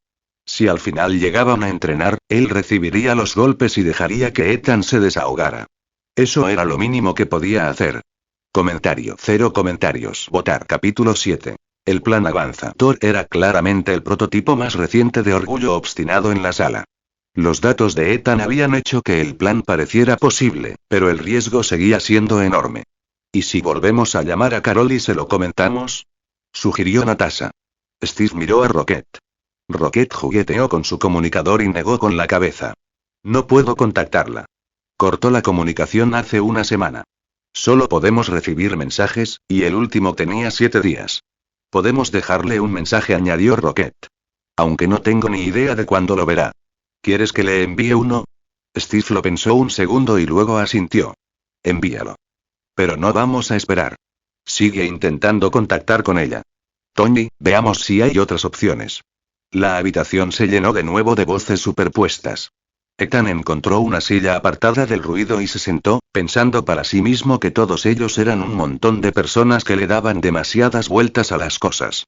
Si al final llegaban a entrenar, él recibiría los golpes y dejaría que Ethan se desahogara. Eso era lo mínimo que podía hacer. Comentario. 0 comentarios. Votar. Capítulo 7. El plan avanza. Thor era claramente el prototipo más reciente de orgullo obstinado en la sala. Los datos de Ethan habían hecho que el plan pareciera posible, pero el riesgo seguía siendo enorme. ¿Y si volvemos a llamar a Carol y se lo comentamos? Sugirió Natasha. Steve miró a Rocket. Rocket jugueteó con su comunicador y negó con la cabeza. No puedo contactarla. Cortó la comunicación hace una semana. Solo podemos recibir mensajes, y el último tenía 7 días. Podemos dejarle un mensaje, añadió Rocket. Aunque no tengo ni idea de cuándo lo verá. ¿Quieres que le envíe uno? Steve lo pensó un segundo y luego asintió. Envíalo. Pero no vamos a esperar. Sigue intentando contactar con ella. Tony, veamos si hay otras opciones. La habitación se llenó de nuevo de voces superpuestas. Ethan encontró una silla apartada del ruido y se sentó, pensando para sí mismo que todos ellos eran un montón de personas que le daban demasiadas vueltas a las cosas.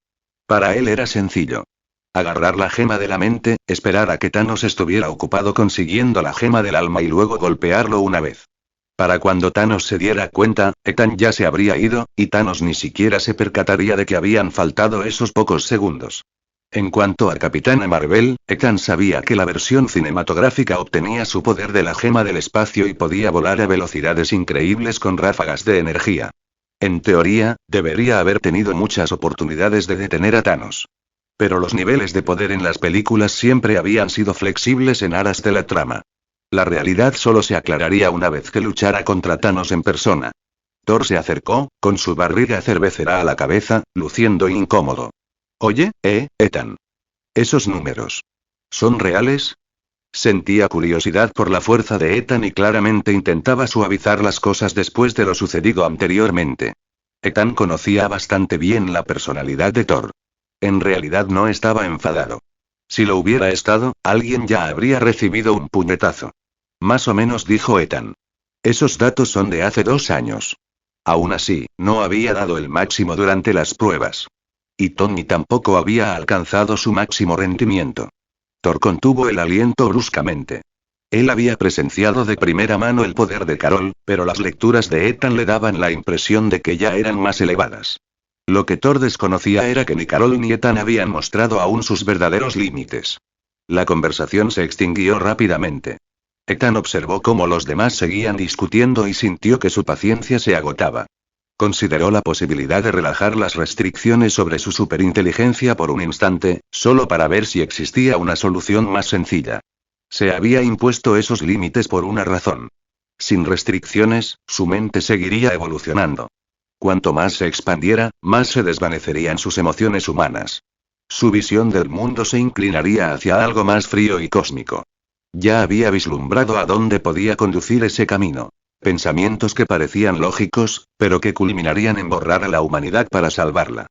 Para él era sencillo. Agarrar la gema de la mente, esperar a que Thanos estuviera ocupado consiguiendo la gema del alma y luego golpearlo una vez. Para cuando Thanos se diera cuenta, Ethan ya se habría ido, y Thanos ni siquiera se percataría de que habían faltado esos pocos segundos. En cuanto a Capitana Marvel, Ethan sabía que la versión cinematográfica obtenía su poder de la gema del espacio y podía volar a velocidades increíbles con ráfagas de energía. En teoría, debería haber tenido muchas oportunidades de detener a Thanos. Pero los niveles de poder en las películas siempre habían sido flexibles en aras de la trama. La realidad solo se aclararía una vez que luchara contra Thanos en persona. Thor se acercó, con su barriga cervecera a la cabeza, luciendo incómodo. Oye, Ethan. ¿Esos números son reales? Sentía curiosidad por la fuerza de Ethan y claramente intentaba suavizar las cosas después de lo sucedido anteriormente. Ethan conocía bastante bien la personalidad de Thor. En realidad no estaba enfadado. Si lo hubiera estado, alguien ya habría recibido un puñetazo. Más o menos, dijo Ethan. Esos datos son de hace 2 años. Aún así, no había dado el máximo durante las pruebas. Y Tony tampoco había alcanzado su máximo rendimiento. Thor contuvo el aliento bruscamente. Él había presenciado de primera mano el poder de Carol, pero las lecturas de Ethan le daban la impresión de que ya eran más elevadas. Lo que Thor desconocía era que ni Carol ni Ethan habían mostrado aún sus verdaderos límites. La conversación se extinguió rápidamente. Ethan observó cómo los demás seguían discutiendo y sintió que su paciencia se agotaba. Consideró la posibilidad de relajar las restricciones sobre su superinteligencia por un instante, solo para ver si existía una solución más sencilla. Se había impuesto esos límites por una razón. Sin restricciones, su mente seguiría evolucionando. Cuanto más se expandiera, más se desvanecerían sus emociones humanas. Su visión del mundo se inclinaría hacia algo más frío y cósmico. Ya había vislumbrado a dónde podía conducir ese camino. Pensamientos que parecían lógicos, pero que culminarían en borrar a la humanidad para salvarla.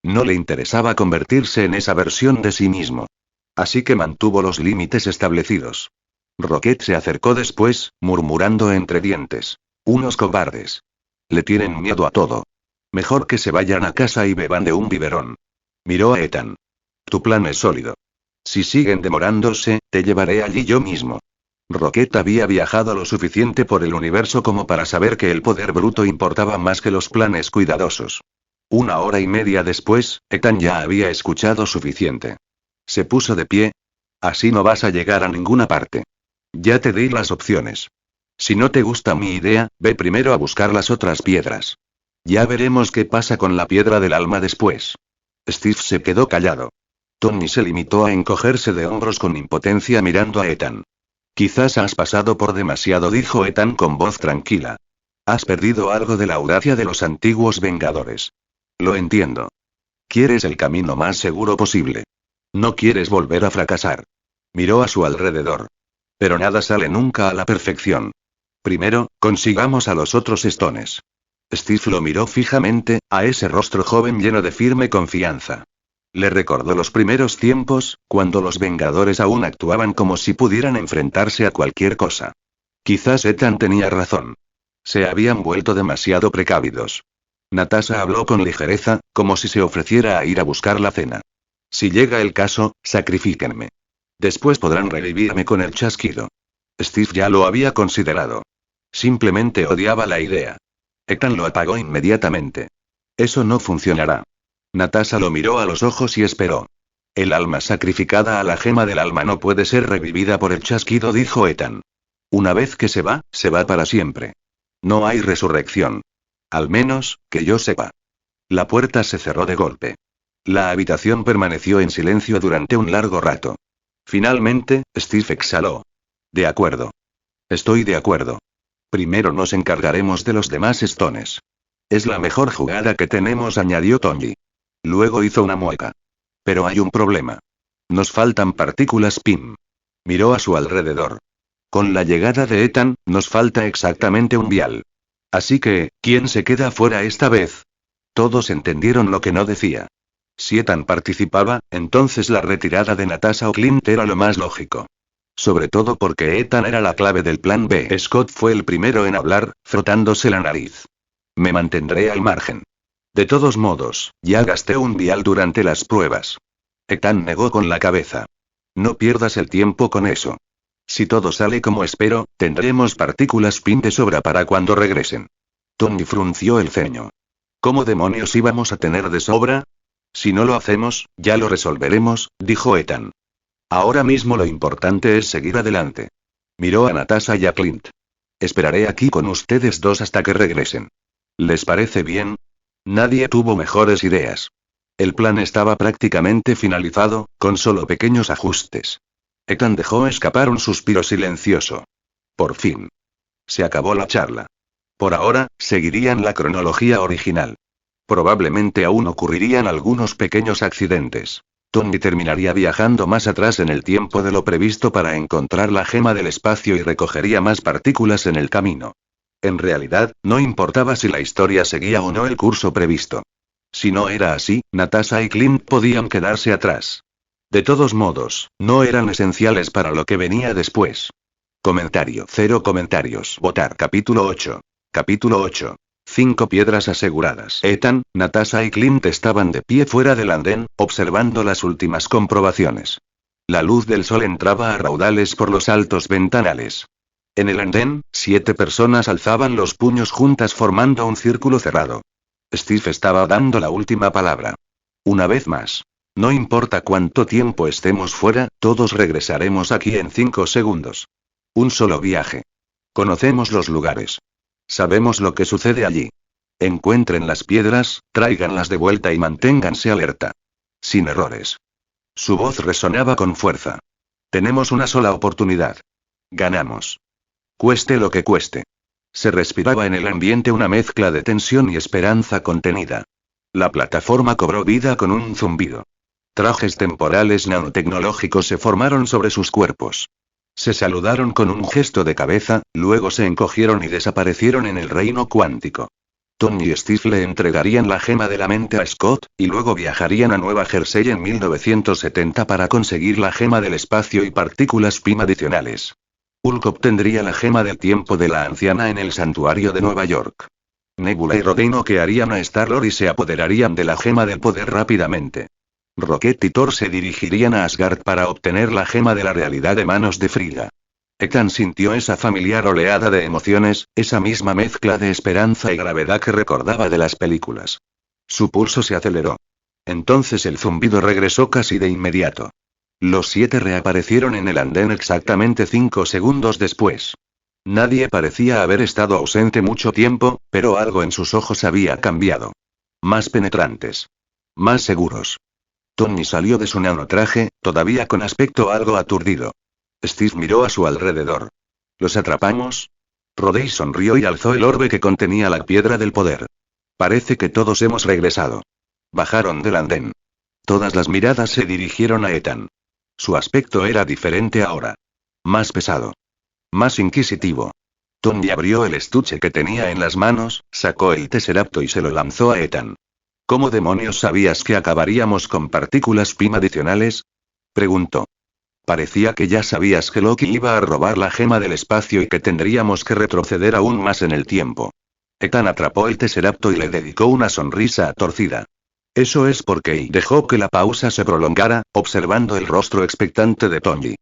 No le interesaba convertirse en esa versión de sí mismo. Así que mantuvo los límites establecidos. Rocket se acercó después, murmurando entre dientes. Unos cobardes. Le tienen miedo a todo. Mejor que se vayan a casa y beban de un biberón. Miró a Ethan. Tu plan es sólido. Si siguen demorándose, te llevaré allí yo mismo. Rocket había viajado lo suficiente por el universo como para saber que el poder bruto importaba más que los planes cuidadosos. 1 hora y media después, Ethan ya había escuchado suficiente. Se puso de pie. Así no vas a llegar a ninguna parte. Ya te di las opciones. Si no te gusta mi idea, ve primero a buscar las otras piedras. Ya veremos qué pasa con la piedra del alma después. Steve se quedó callado. Tony se limitó a encogerse de hombros con impotencia mirando a Ethan. Quizás has pasado por demasiado, dijo Ethan con voz tranquila. Has perdido algo de la audacia de los antiguos Vengadores. Lo entiendo. Quieres el camino más seguro posible. No quieres volver a fracasar. Miró a su alrededor. Pero nada sale nunca a la perfección. Primero, consigamos a los otros Stones. Steve lo miró fijamente, a ese rostro joven lleno de firme confianza. Le recordó los primeros tiempos, cuando los Vengadores aún actuaban como si pudieran enfrentarse a cualquier cosa. Quizás Ethan tenía razón. Se habían vuelto demasiado precavidos. Natasha habló con ligereza, como si se ofreciera a ir a buscar la cena. Si llega el caso, sacrifíquenme. Después podrán revivirme con el chasquido. Steve ya lo había considerado. Simplemente odiaba la idea. Ethan lo apagó inmediatamente. Eso no funcionará. Natasha lo miró a los ojos y esperó. El alma sacrificada a la gema del alma no puede ser revivida por el chasquido, dijo Ethan. Una vez que se va para siempre. No hay resurrección. Al menos, que yo sepa. La puerta se cerró de golpe. La habitación permaneció en silencio durante un largo rato. Finalmente, Steve exhaló. De acuerdo. Estoy de acuerdo. Primero nos encargaremos de los demás Stones. Es la mejor jugada que tenemos, añadió Tony. Luego hizo una mueca. Pero hay un problema. Nos faltan partículas PIM. Miró a su alrededor. Con la llegada de Ethan, nos falta exactamente un vial. Así que, ¿quién se queda fuera esta vez? Todos entendieron lo que no decía. Si Ethan participaba, entonces la retirada de Natasha o Clint era lo más lógico. Sobre todo porque Ethan era la clave del plan B. Scott fue el primero en hablar, frotándose la nariz. Me mantendré al margen. De todos modos, ya gasté un vial durante las pruebas. Ethan negó con la cabeza. No pierdas el tiempo con eso. Si todo sale como espero, tendremos partículas PIN de sobra para cuando regresen. Tony frunció el ceño. ¿Cómo demonios íbamos a tener de sobra? Si no lo hacemos, ya lo resolveremos, dijo Ethan. Ahora mismo lo importante es seguir adelante. Miró a Natasha y a Clint. Esperaré aquí con ustedes dos hasta que regresen. ¿Les parece bien? Nadie tuvo mejores ideas. El plan estaba prácticamente finalizado, con solo pequeños ajustes. Ethan dejó escapar un suspiro silencioso. Por fin. Se acabó la charla. Por ahora, seguirían la cronología original. Probablemente aún ocurrirían algunos pequeños accidentes. Tony terminaría viajando más atrás en el tiempo de lo previsto para encontrar la gema del espacio y recogería más partículas en el camino. En realidad, no importaba si la historia seguía o no el curso previsto. Si no era así, Natasha y Clint podían quedarse atrás. De todos modos, no eran esenciales para lo que venía después. Comentario. 0 comentarios. Votar. Capítulo 8. Capítulo 8. 5 piedras aseguradas. Ethan, Natasha y Clint estaban de pie fuera del andén, observando las últimas comprobaciones. La luz del sol entraba a raudales por los altos ventanales. En el andén, 7 personas alzaban los puños juntas formando un círculo cerrado. Steve estaba dando la última palabra. Una vez más. No importa cuánto tiempo estemos fuera, todos regresaremos aquí en 5 segundos. Un solo viaje. Conocemos los lugares. Sabemos lo que sucede allí. Encuentren las piedras, tráiganlas de vuelta y manténganse alerta. Sin errores. Su voz resonaba con fuerza. Tenemos una sola oportunidad. Ganamos. Cueste lo que cueste. Se respiraba en el ambiente una mezcla de tensión y esperanza contenida. La plataforma cobró vida con un zumbido. Trajes temporales nanotecnológicos se formaron sobre sus cuerpos. Se saludaron con un gesto de cabeza, luego se encogieron y desaparecieron en el reino cuántico. Tony y Steve le entregarían la gema de la mente a Scott, y luego viajarían a Nueva Jersey en 1970 para conseguir la gema del espacio y partículas PIM adicionales. Hulk obtendría la gema del tiempo de la anciana en el santuario de Nueva York. Nebula y Rocket noquearían a Star-Lord y se apoderarían de la gema del poder rápidamente. Rocket y Thor se dirigirían a Asgard para obtener la gema de la realidad de manos de Frigga. Ethan sintió esa familiar oleada de emociones, esa misma mezcla de esperanza y gravedad que recordaba de las películas. Su pulso se aceleró. Entonces el zumbido regresó casi de inmediato. Los 7 reaparecieron en el andén exactamente 5 segundos después. Nadie parecía haber estado ausente mucho tiempo, pero algo en sus ojos había cambiado. Más penetrantes. Más seguros. Tony salió de su nanotraje, todavía con aspecto algo aturdido. Steve miró a su alrededor. ¿Los atrapamos? Rodey sonrió y alzó el orbe que contenía la piedra del poder. Parece que todos hemos regresado. Bajaron del andén. Todas las miradas se dirigieron a Ethan. Su aspecto era diferente ahora. Más pesado. Más inquisitivo. Tony abrió el estuche que tenía en las manos, sacó el Tesseracto y se lo lanzó a Ethan. ¿Cómo demonios sabías que acabaríamos con partículas PIM adicionales? Preguntó. Parecía que ya sabías que Loki iba a robar la gema del espacio y que tendríamos que retroceder aún más en el tiempo. Ethan atrapó el Tesseracto y le dedicó una sonrisa torcida. Eso es porque y dejó que la pausa se prolongara, observando el rostro expectante de Tony.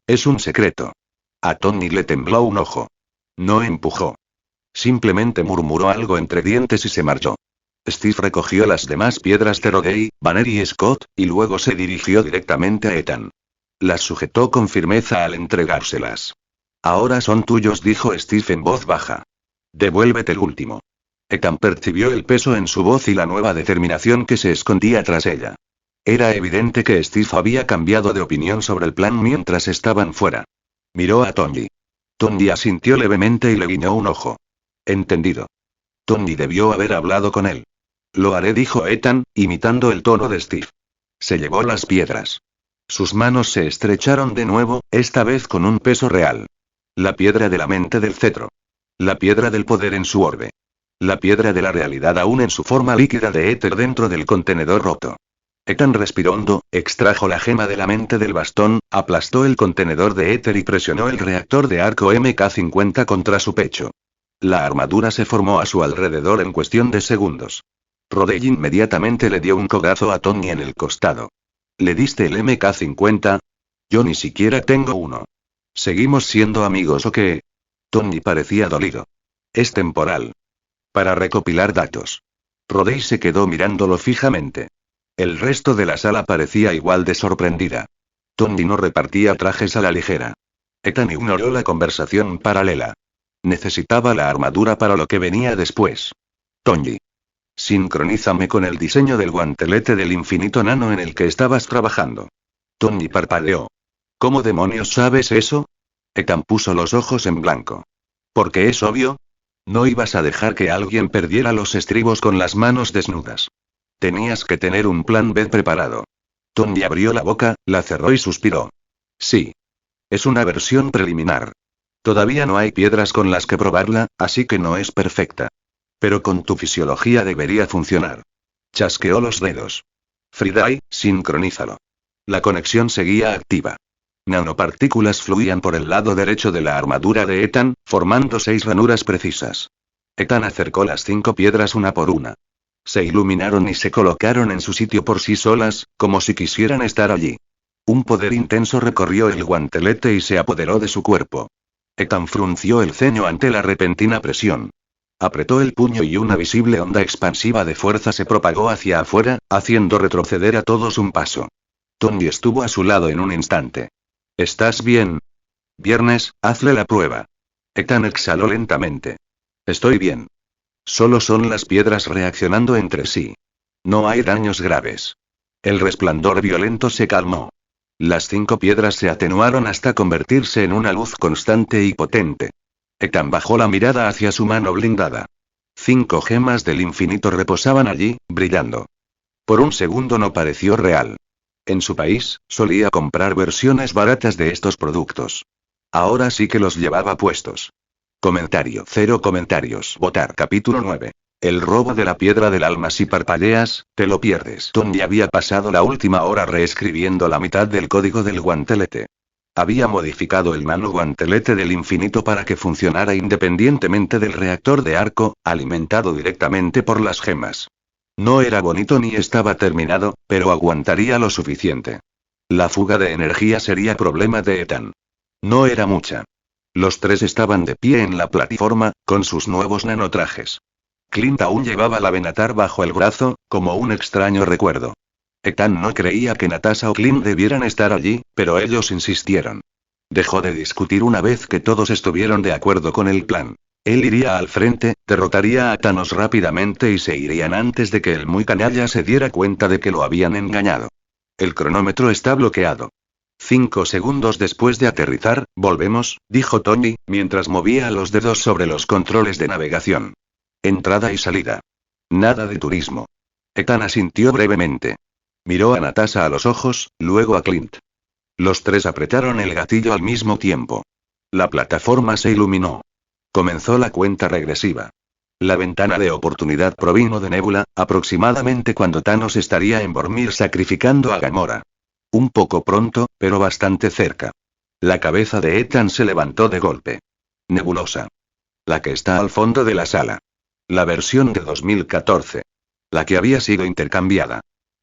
Es un secreto. A Tony le tembló un ojo. No empujó. Simplemente murmuró algo entre dientes y se marchó. Steve recogió las demás piedras de Rodey, Banner y Scott, y luego se dirigió directamente a Ethan. Las sujetó con firmeza al entregárselas. Ahora son tuyos, dijo Steve en voz baja. Devuélvete el último. Ethan percibió el peso en su voz y la nueva determinación que se escondía tras ella. Era evidente que Steve había cambiado de opinión sobre el plan mientras estaban fuera. Miró a Tony. Tony asintió levemente y le guiñó un ojo. Entendido. Tony debió haber hablado con él. Lo haré, dijo Ethan, imitando el tono de Steve. Se llevó las piedras. Sus manos se estrecharon de nuevo, esta vez con un peso real. La piedra de la mente del cetro. La piedra del poder en su orbe. La piedra de la realidad aún en su forma líquida de éter dentro del contenedor roto. Ethan respiró hondo, extrajo la gema de la mente del bastón, aplastó el contenedor de éter y presionó el reactor de arco MK-50 contra su pecho. La armadura se formó a su alrededor en cuestión de segundos. Rodey inmediatamente le dio un codazo a Tony en el costado. ¿Le diste el MK-50? Yo ni siquiera tengo uno. ¿Seguimos siendo amigos o qué? Tony parecía dolido. Es temporal. Para recopilar datos. Rodey se quedó mirándolo fijamente. El resto de la sala parecía igual de sorprendida. Tony no repartía trajes a la ligera. Ethan ignoró la conversación paralela. Necesitaba la armadura para lo que venía después. Tony. Sincronízame con el diseño del guantelete del infinito nano en el que estabas trabajando. Tony parpadeó. ¿Cómo demonios sabes eso? Ethan puso los ojos en blanco. Porque es obvio. No ibas a dejar que alguien perdiera los estribos con las manos desnudas. Tenías que tener un plan B preparado. Tony abrió la boca, la cerró y suspiró. Sí. Es una versión preliminar. Todavía no hay piedras con las que probarla, así que no es perfecta. Pero con tu fisiología debería funcionar. Chasqueó los dedos. Friday, sincronízalo. La conexión seguía activa. Nanopartículas fluían por el lado derecho de la armadura de Ethan, formando 6 ranuras precisas. Ethan acercó las 5 piedras una por una. Se iluminaron y se colocaron en su sitio por sí solas, como si quisieran estar allí. Un poder intenso recorrió el guantelete y se apoderó de su cuerpo. Ethan frunció el ceño ante la repentina presión. Apretó el puño y una visible onda expansiva de fuerza se propagó hacia afuera, haciendo retroceder a todos un paso. Tony estuvo a su lado en un instante. ¿Estás bien? Viernes, hazle la prueba. Ethan exhaló lentamente. Estoy bien. Solo son las piedras reaccionando entre sí. No hay daños graves. El resplandor violento se calmó. Las 5 piedras se atenuaron hasta convertirse en una luz constante y potente. Ethan bajó la mirada hacia su mano blindada. 5 gemas del infinito reposaban allí, brillando. Por un segundo no pareció real. En su país, solía comprar versiones baratas de estos productos. Ahora sí que los llevaba puestos. Comentario. 0 comentarios. Votar. Capítulo 9. El robo de la piedra del alma. Si parpadeas, te lo pierdes. Tony había pasado la última hora reescribiendo la mitad del código del guantelete. Había modificado el nano guantelete del infinito para que funcionara independientemente del reactor de arco, alimentado directamente por las gemas. No era bonito ni estaba terminado, pero aguantaría lo suficiente. La fuga de energía sería problema de Ethan. No era mucha. Los 3 estaban de pie en la plataforma, con sus nuevos nanotrajes. Clint aún llevaba la Benatar bajo el brazo, como un extraño recuerdo. Ethan no creía que Natasha o Clint debieran estar allí, pero ellos insistieron. Dejó de discutir una vez que todos estuvieron de acuerdo con el plan. Él iría al frente, derrotaría a Thanos rápidamente y se irían antes de que el muy canalla se diera cuenta de que lo habían engañado. El cronómetro está bloqueado. 5 segundos después de aterrizar, volvemos, dijo Tony, mientras movía los dedos sobre los controles de navegación. Entrada y salida. Nada de turismo. Ethan asintió brevemente. Miró a Natasha a los ojos, luego a Clint. Los tres apretaron el gatillo al mismo tiempo. La plataforma se iluminó. Comenzó la cuenta regresiva. La ventana de oportunidad provino de Nebula, aproximadamente cuando Thanos estaría en Vormir sacrificando a Gamora. Un poco pronto, pero bastante cerca. La cabeza de Ethan se levantó de golpe. Nebulosa. La que está al fondo de la sala. La versión de 2014. La que había sido intercambiada.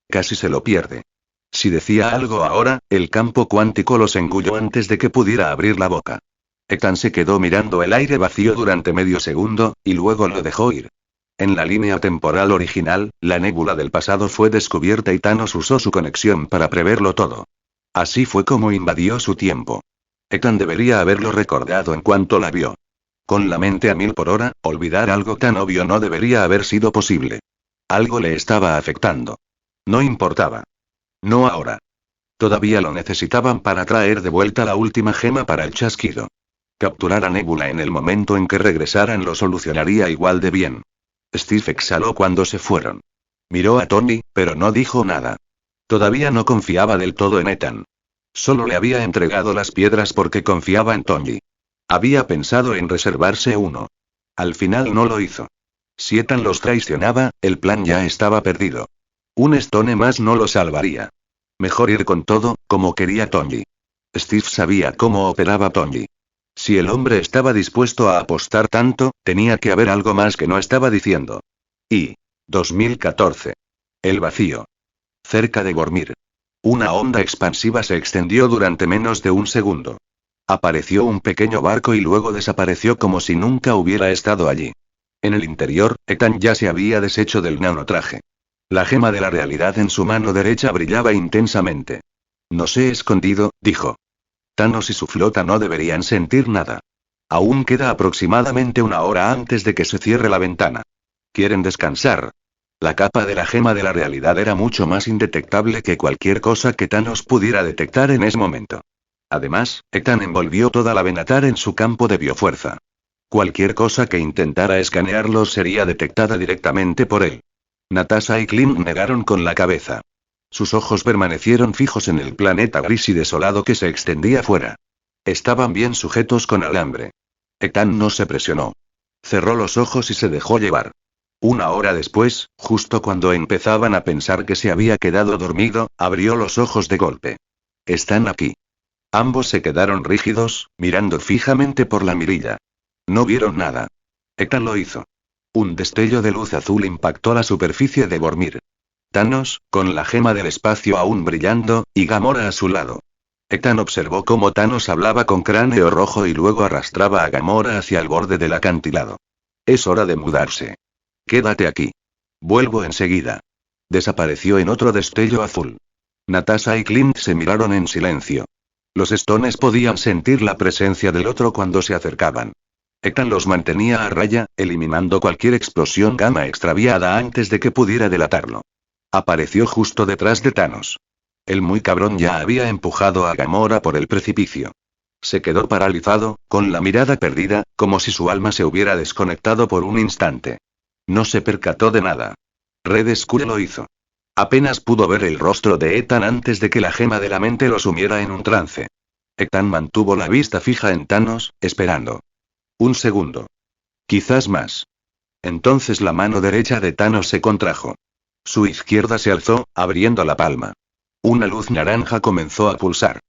Casi se lo pierde. Si decía algo ahora, el campo cuántico los engulló antes de que pudiera abrir la boca. Ethan se quedó mirando el aire vacío durante medio segundo, y luego lo dejó ir. En la línea temporal original, la nébula del pasado fue descubierta y Thanos usó su conexión para preverlo todo. Así fue como invadió su tiempo. Ethan debería haberlo recordado en cuanto la vio. Con la mente a 1000 por hora, olvidar algo tan obvio no debería haber sido posible. Algo le estaba afectando. No importaba. No ahora. Todavía lo necesitaban para traer de vuelta la última gema para el chasquido. Capturar a Nebula en el momento en que regresaran lo solucionaría igual de bien. Steve exhaló cuando se fueron. Miró a Tony, pero no dijo nada. Todavía no confiaba del todo en Ethan. Solo le había entregado las piedras porque confiaba en Tony. Había pensado en reservarse uno. Al final no lo hizo. Si Ethan los traicionaba, el plan ya estaba perdido. Un Stone más no lo salvaría. Mejor ir con todo, como quería Tony. Steve sabía cómo operaba Tony. Si el hombre estaba dispuesto a apostar tanto, tenía que haber algo más que no estaba diciendo. Y 2014. El vacío. Cerca de Vormir. Una onda expansiva se extendió durante menos de un segundo. Apareció un pequeño barco y luego desapareció como si nunca hubiera estado allí. En el interior, Ethan ya se había deshecho del nanotraje. La gema de la realidad en su mano derecha brillaba intensamente. Nos he escondido, dijo. Thanos y su flota no deberían sentir nada. Aún queda aproximadamente una hora antes de que se cierre la ventana. ¿Quieren descansar? La capa de la gema de la realidad era mucho más indetectable que cualquier cosa que Thanos pudiera detectar en ese momento. Además, Ethan envolvió toda la Benatar en su campo de biofuerza. Cualquier cosa que intentara escanearlos sería detectada directamente por él. Natasha y Clint negaron con la cabeza. Sus ojos permanecieron fijos en el planeta gris y desolado que se extendía fuera. Estaban bien sujetos con alambre. Ethan no se presionó. Cerró los ojos y se dejó llevar. Una hora después, justo cuando empezaban a pensar que se había quedado dormido, abrió los ojos de golpe. Están aquí. Ambos se quedaron rígidos, mirando fijamente por la mirilla. No vieron nada. Ethan lo hizo. Un destello de luz azul impactó la superficie de Vormir. Thanos, con la gema del espacio aún brillando, y Gamora a su lado. Ethan observó cómo Thanos hablaba con Cráneo Rojo y luego arrastraba a Gamora hacia el borde del acantilado. Es hora de mudarse. Quédate aquí. Vuelvo enseguida. Desapareció en otro destello azul. Natasha y Clint se miraron en silencio. Los Stones podían sentir la presencia del otro cuando se acercaban. Ethan los mantenía a raya, eliminando cualquier explosión gamma extraviada antes de que pudiera delatarlo. Apareció justo detrás de Thanos. El muy cabrón ya había empujado a Gamora por el precipicio. Se quedó paralizado, con la mirada perdida, como si su alma se hubiera desconectado por un instante. No se percató de nada. Red Skull lo hizo. Apenas pudo ver el rostro de Ethan antes de que la gema de la mente lo sumiera en un trance. Ethan mantuvo la vista fija en Thanos, esperando. Un segundo. Quizás más. Entonces la mano derecha de Thanos se contrajo. Su izquierda se alzó, abriendo la palma. Una luz naranja comenzó a pulsar.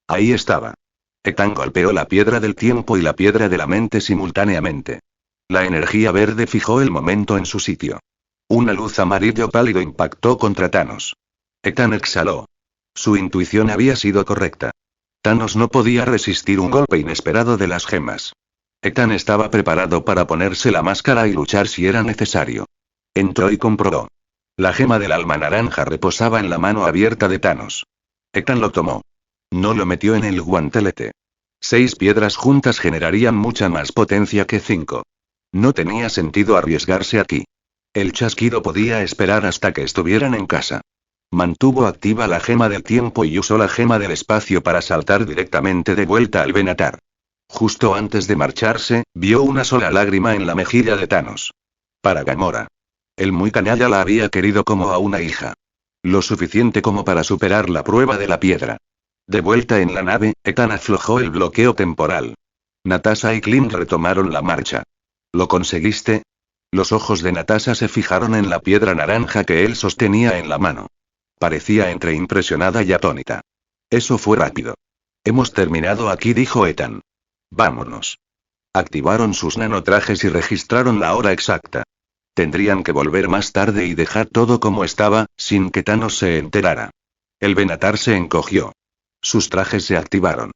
Ahí estaba. Ethan golpeó la piedra del tiempo y la piedra de la mente simultáneamente. La energía verde fijó el momento en su sitio. Una luz amarillo pálido impactó contra Thanos. Ethan exhaló. Su intuición había sido correcta. Thanos no podía resistir un golpe inesperado de las gemas. Ethan estaba preparado para ponerse la máscara y luchar si era necesario. Entró y comprobó. La gema del alma naranja reposaba en la mano abierta de Thanos. Ethan lo tomó. No lo metió en el guantelete. 6 piedras juntas generarían mucha más potencia que 5. No tenía sentido arriesgarse aquí. El chasquido podía esperar hasta que estuvieran en casa. Mantuvo activa la gema del tiempo y usó la gema del espacio para saltar directamente de vuelta al Benatar. Justo antes de marcharse, vio una sola lágrima en la mejilla de Thanos. Para Gamora. El muy canalla la había querido como a una hija. Lo suficiente como para superar la prueba de la piedra. De vuelta en la nave, Ethan aflojó el bloqueo temporal. Natasha y Clint retomaron la marcha. ¿Lo conseguiste? Los ojos de Natasha se fijaron en la piedra naranja que él sostenía en la mano. Parecía entre impresionada y atónita. Eso fue rápido. Hemos terminado aquí, dijo Ethan. Vámonos. Activaron sus nanotrajes y registraron la hora exacta. Tendrían que volver más tarde y dejar todo como estaba, sin que Thanos se enterara. El Benatar se encogió. Sus trajes se activaron.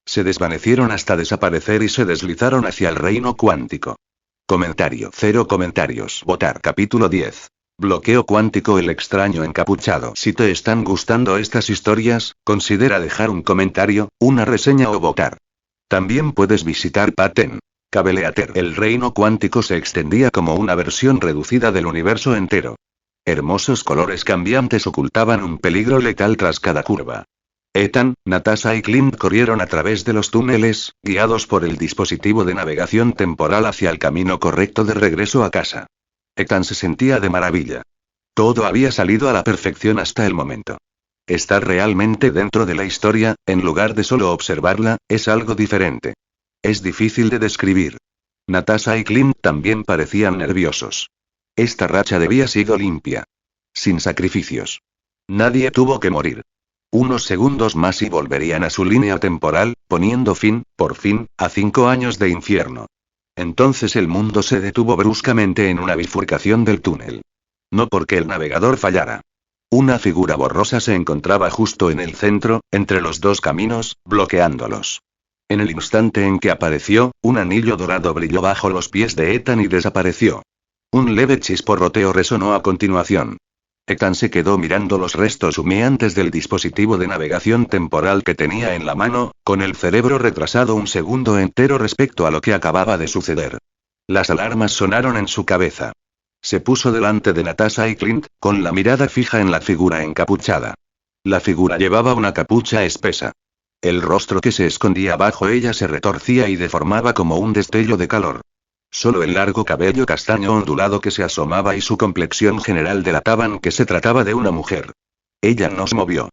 Se desvanecieron hasta desaparecer y se deslizaron hacia el reino cuántico. Comentario. 0 comentarios. Votar. Capítulo 10. Bloqueo cuántico. El extraño encapuchado. Si te están gustando estas historias, considera dejar un comentario, una reseña o votar. También puedes visitar Paten. Cabeleater. El reino cuántico se extendía como una versión reducida del universo entero. Hermosos colores cambiantes ocultaban un peligro letal tras cada curva. Ethan, Natasha y Clint corrieron a través de los túneles, guiados por el dispositivo de navegación temporal hacia el camino correcto de regreso a casa. Ethan se sentía de maravilla. Todo había salido a la perfección hasta el momento. Estar realmente dentro de la historia, en lugar de solo observarla, es algo diferente. Es difícil de describir. Natasha y Clint también parecían nerviosos. Esta racha debía sido limpia. Sin sacrificios. Nadie tuvo que morir. Unos segundos más y volverían a su línea temporal, poniendo fin, por fin, a 5 años de infierno. Entonces el mundo se detuvo bruscamente en una bifurcación del túnel. No porque el navegador fallara. Una figura borrosa se encontraba justo en el centro, entre los dos caminos, bloqueándolos. En el instante en que apareció, un anillo dorado brilló bajo los pies de Ethan y desapareció. Un leve chisporroteo resonó a continuación. Ethan se quedó mirando los restos humeantes del dispositivo de navegación temporal que tenía en la mano, con el cerebro retrasado un segundo entero respecto a lo que acababa de suceder. Las alarmas sonaron en su cabeza. Se puso delante de Natasha y Clint, con la mirada fija en la figura encapuchada. La figura llevaba una capucha espesa. El rostro que se escondía bajo ella se retorcía y deformaba como un destello de calor. Solo el largo cabello castaño ondulado que se asomaba y su complexión general delataban que se trataba de una mujer. Ella no se movió.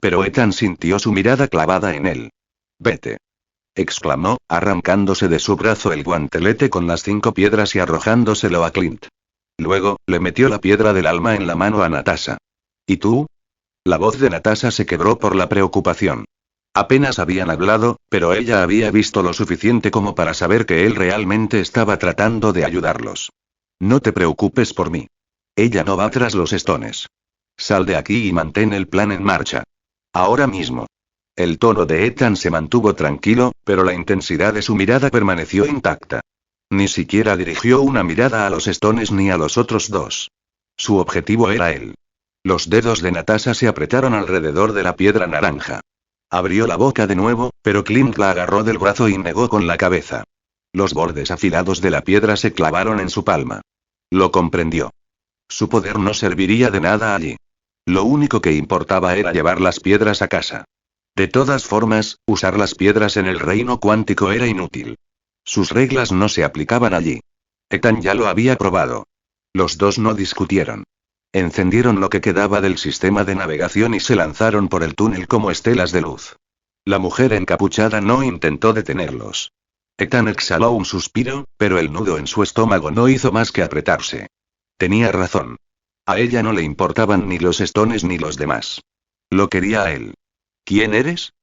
Pero Ethan sintió su mirada clavada en él. «Vete», exclamó, arrancándose de su brazo el guantelete con las 5 piedras y arrojándoselo a Clint. Luego, le metió la piedra del alma en la mano a Natasha. «¿Y tú?». La voz de Natasha se quebró por la preocupación. Apenas habían hablado, pero ella había visto lo suficiente como para saber que él realmente estaba tratando de ayudarlos. «No te preocupes por mí. Ella no va tras los Stones. Sal de aquí y mantén el plan en marcha. Ahora mismo». El tono de Ethan se mantuvo tranquilo, pero la intensidad de su mirada permaneció intacta. Ni siquiera dirigió una mirada a los Stones ni a los otros dos. Su objetivo era él. Los dedos de Natasha se apretaron alrededor de la piedra naranja. Abrió la boca de nuevo, pero Clint la agarró del brazo y negó con la cabeza. Los bordes afilados de la piedra se clavaron en su palma. Lo comprendió. Su poder no serviría de nada allí. Lo único que importaba era llevar las piedras a casa. De todas formas, usar las piedras en el reino cuántico era inútil. Sus reglas no se aplicaban allí. Ethan ya lo había probado. Los dos no discutieron. Encendieron lo que quedaba del sistema de navegación y se lanzaron por el túnel como estelas de luz. La mujer encapuchada no intentó detenerlos. Ethan exhaló un suspiro, pero el nudo en su estómago no hizo más que apretarse. Tenía razón. A ella no le importaban ni los Stones ni los demás. Lo quería a él. «¿Quién eres?»,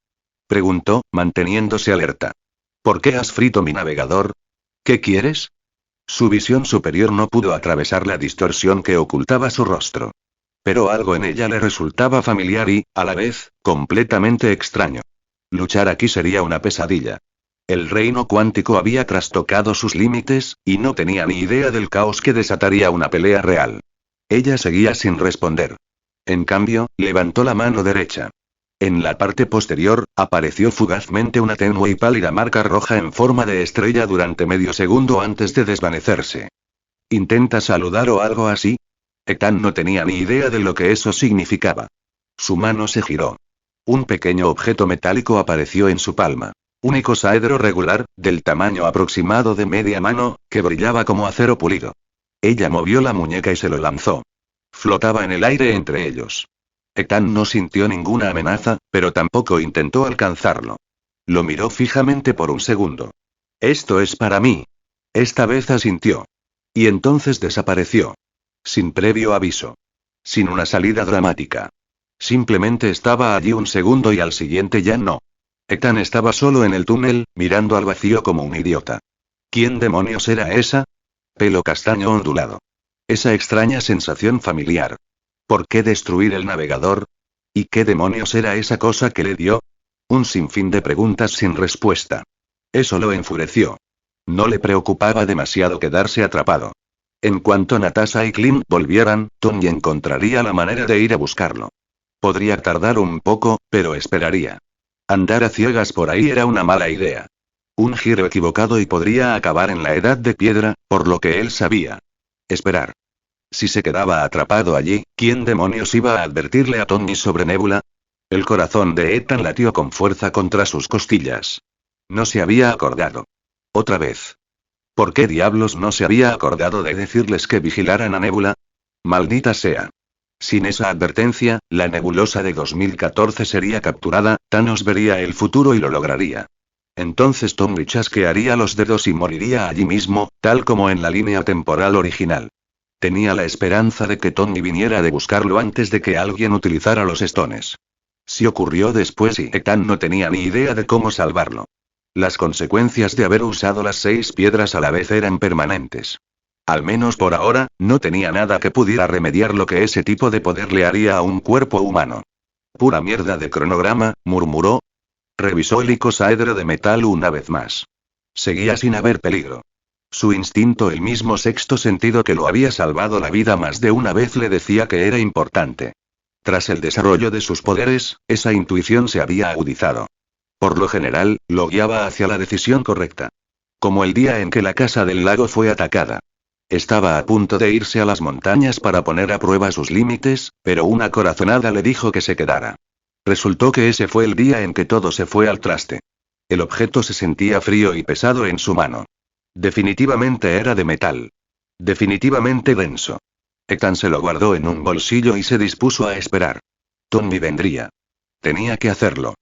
preguntó, manteniéndose alerta. «¿Por qué has frito mi navegador? ¿Qué quieres?». Su visión superior no pudo atravesar la distorsión que ocultaba su rostro. Pero algo en ella le resultaba familiar y, a la vez, completamente extraño. Luchar aquí sería una pesadilla. El reino cuántico había trastocado sus límites, y no tenía ni idea del caos que desataría una pelea real. Ella seguía sin responder. En cambio, levantó la mano derecha. En la parte posterior, apareció fugazmente una tenue y pálida marca roja en forma de estrella durante medio segundo antes de desvanecerse. ¿Intenta saludar o algo así? Ethan no tenía ni idea de lo que eso significaba. Su mano se giró. Un pequeño objeto metálico apareció en su palma. Un icosaedro regular, del tamaño aproximado de media mano, que brillaba como acero pulido. Ella movió la muñeca y se lo lanzó. Flotaba en el aire entre ellos. Ethan no sintió ninguna amenaza, pero tampoco intentó alcanzarlo. Lo miró fijamente por un segundo. Esto es para mí. Esta vez asintió. Y entonces desapareció. Sin previo aviso. Sin una salida dramática. Simplemente estaba allí un segundo y al siguiente ya no. Ethan estaba solo en el túnel, mirando al vacío como un idiota. ¿Quién demonios era esa? Pelo castaño ondulado. Esa extraña sensación familiar. ¿Por qué destruir el navegador? ¿Y qué demonios era esa cosa que le dio? Un sinfín de preguntas sin respuesta. Eso lo enfureció. No le preocupaba demasiado quedarse atrapado. En cuanto Natasha y Clint volvieran, Tony encontraría la manera de ir a buscarlo. Podría tardar un poco, pero esperaría. Andar a ciegas por ahí era una mala idea. Un giro equivocado y podría acabar en la edad de piedra, por lo que él sabía. Esperar. Si se quedaba atrapado allí, ¿quién demonios iba a advertirle a Tony sobre Nebula? El corazón de Ethan latió con fuerza contra sus costillas. No se había acordado. Otra vez. ¿Por qué diablos no se había acordado de decirles que vigilaran a Nebula? Maldita sea. Sin esa advertencia, la nebulosa de 2014 sería capturada, Thanos vería el futuro y lo lograría. Entonces Tony chasquearía los dedos y moriría allí mismo, tal como en la línea temporal original. Tenía la esperanza de que Tony viniera de buscarlo antes de que alguien utilizara los stones. Si ocurrió después y Ethan no tenía ni idea de cómo salvarlo. Las consecuencias de haber usado las 6 piedras a la vez eran permanentes. Al menos por ahora, no tenía nada que pudiera remediar lo que ese tipo de poder le haría a un cuerpo humano. Pura mierda de cronograma, murmuró. Revisó el icosaedro de metal una vez más. Seguía sin haber peligro. Su instinto, el mismo sexto sentido que lo había salvado la vida más de una vez, le decía que era importante. Tras el desarrollo de sus poderes, esa intuición se había agudizado. Por lo general, lo guiaba hacia la decisión correcta. Como el día en que la casa del lago fue atacada. Estaba a punto de irse a las montañas para poner a prueba sus límites, pero una corazonada le dijo que se quedara. Resultó que ese fue el día en que todo se fue al traste. El objeto se sentía frío y pesado en su mano. Definitivamente era de metal. Definitivamente denso. Ethan se lo guardó en un bolsillo y se dispuso a esperar. Tony vendría. Tenía que hacerlo.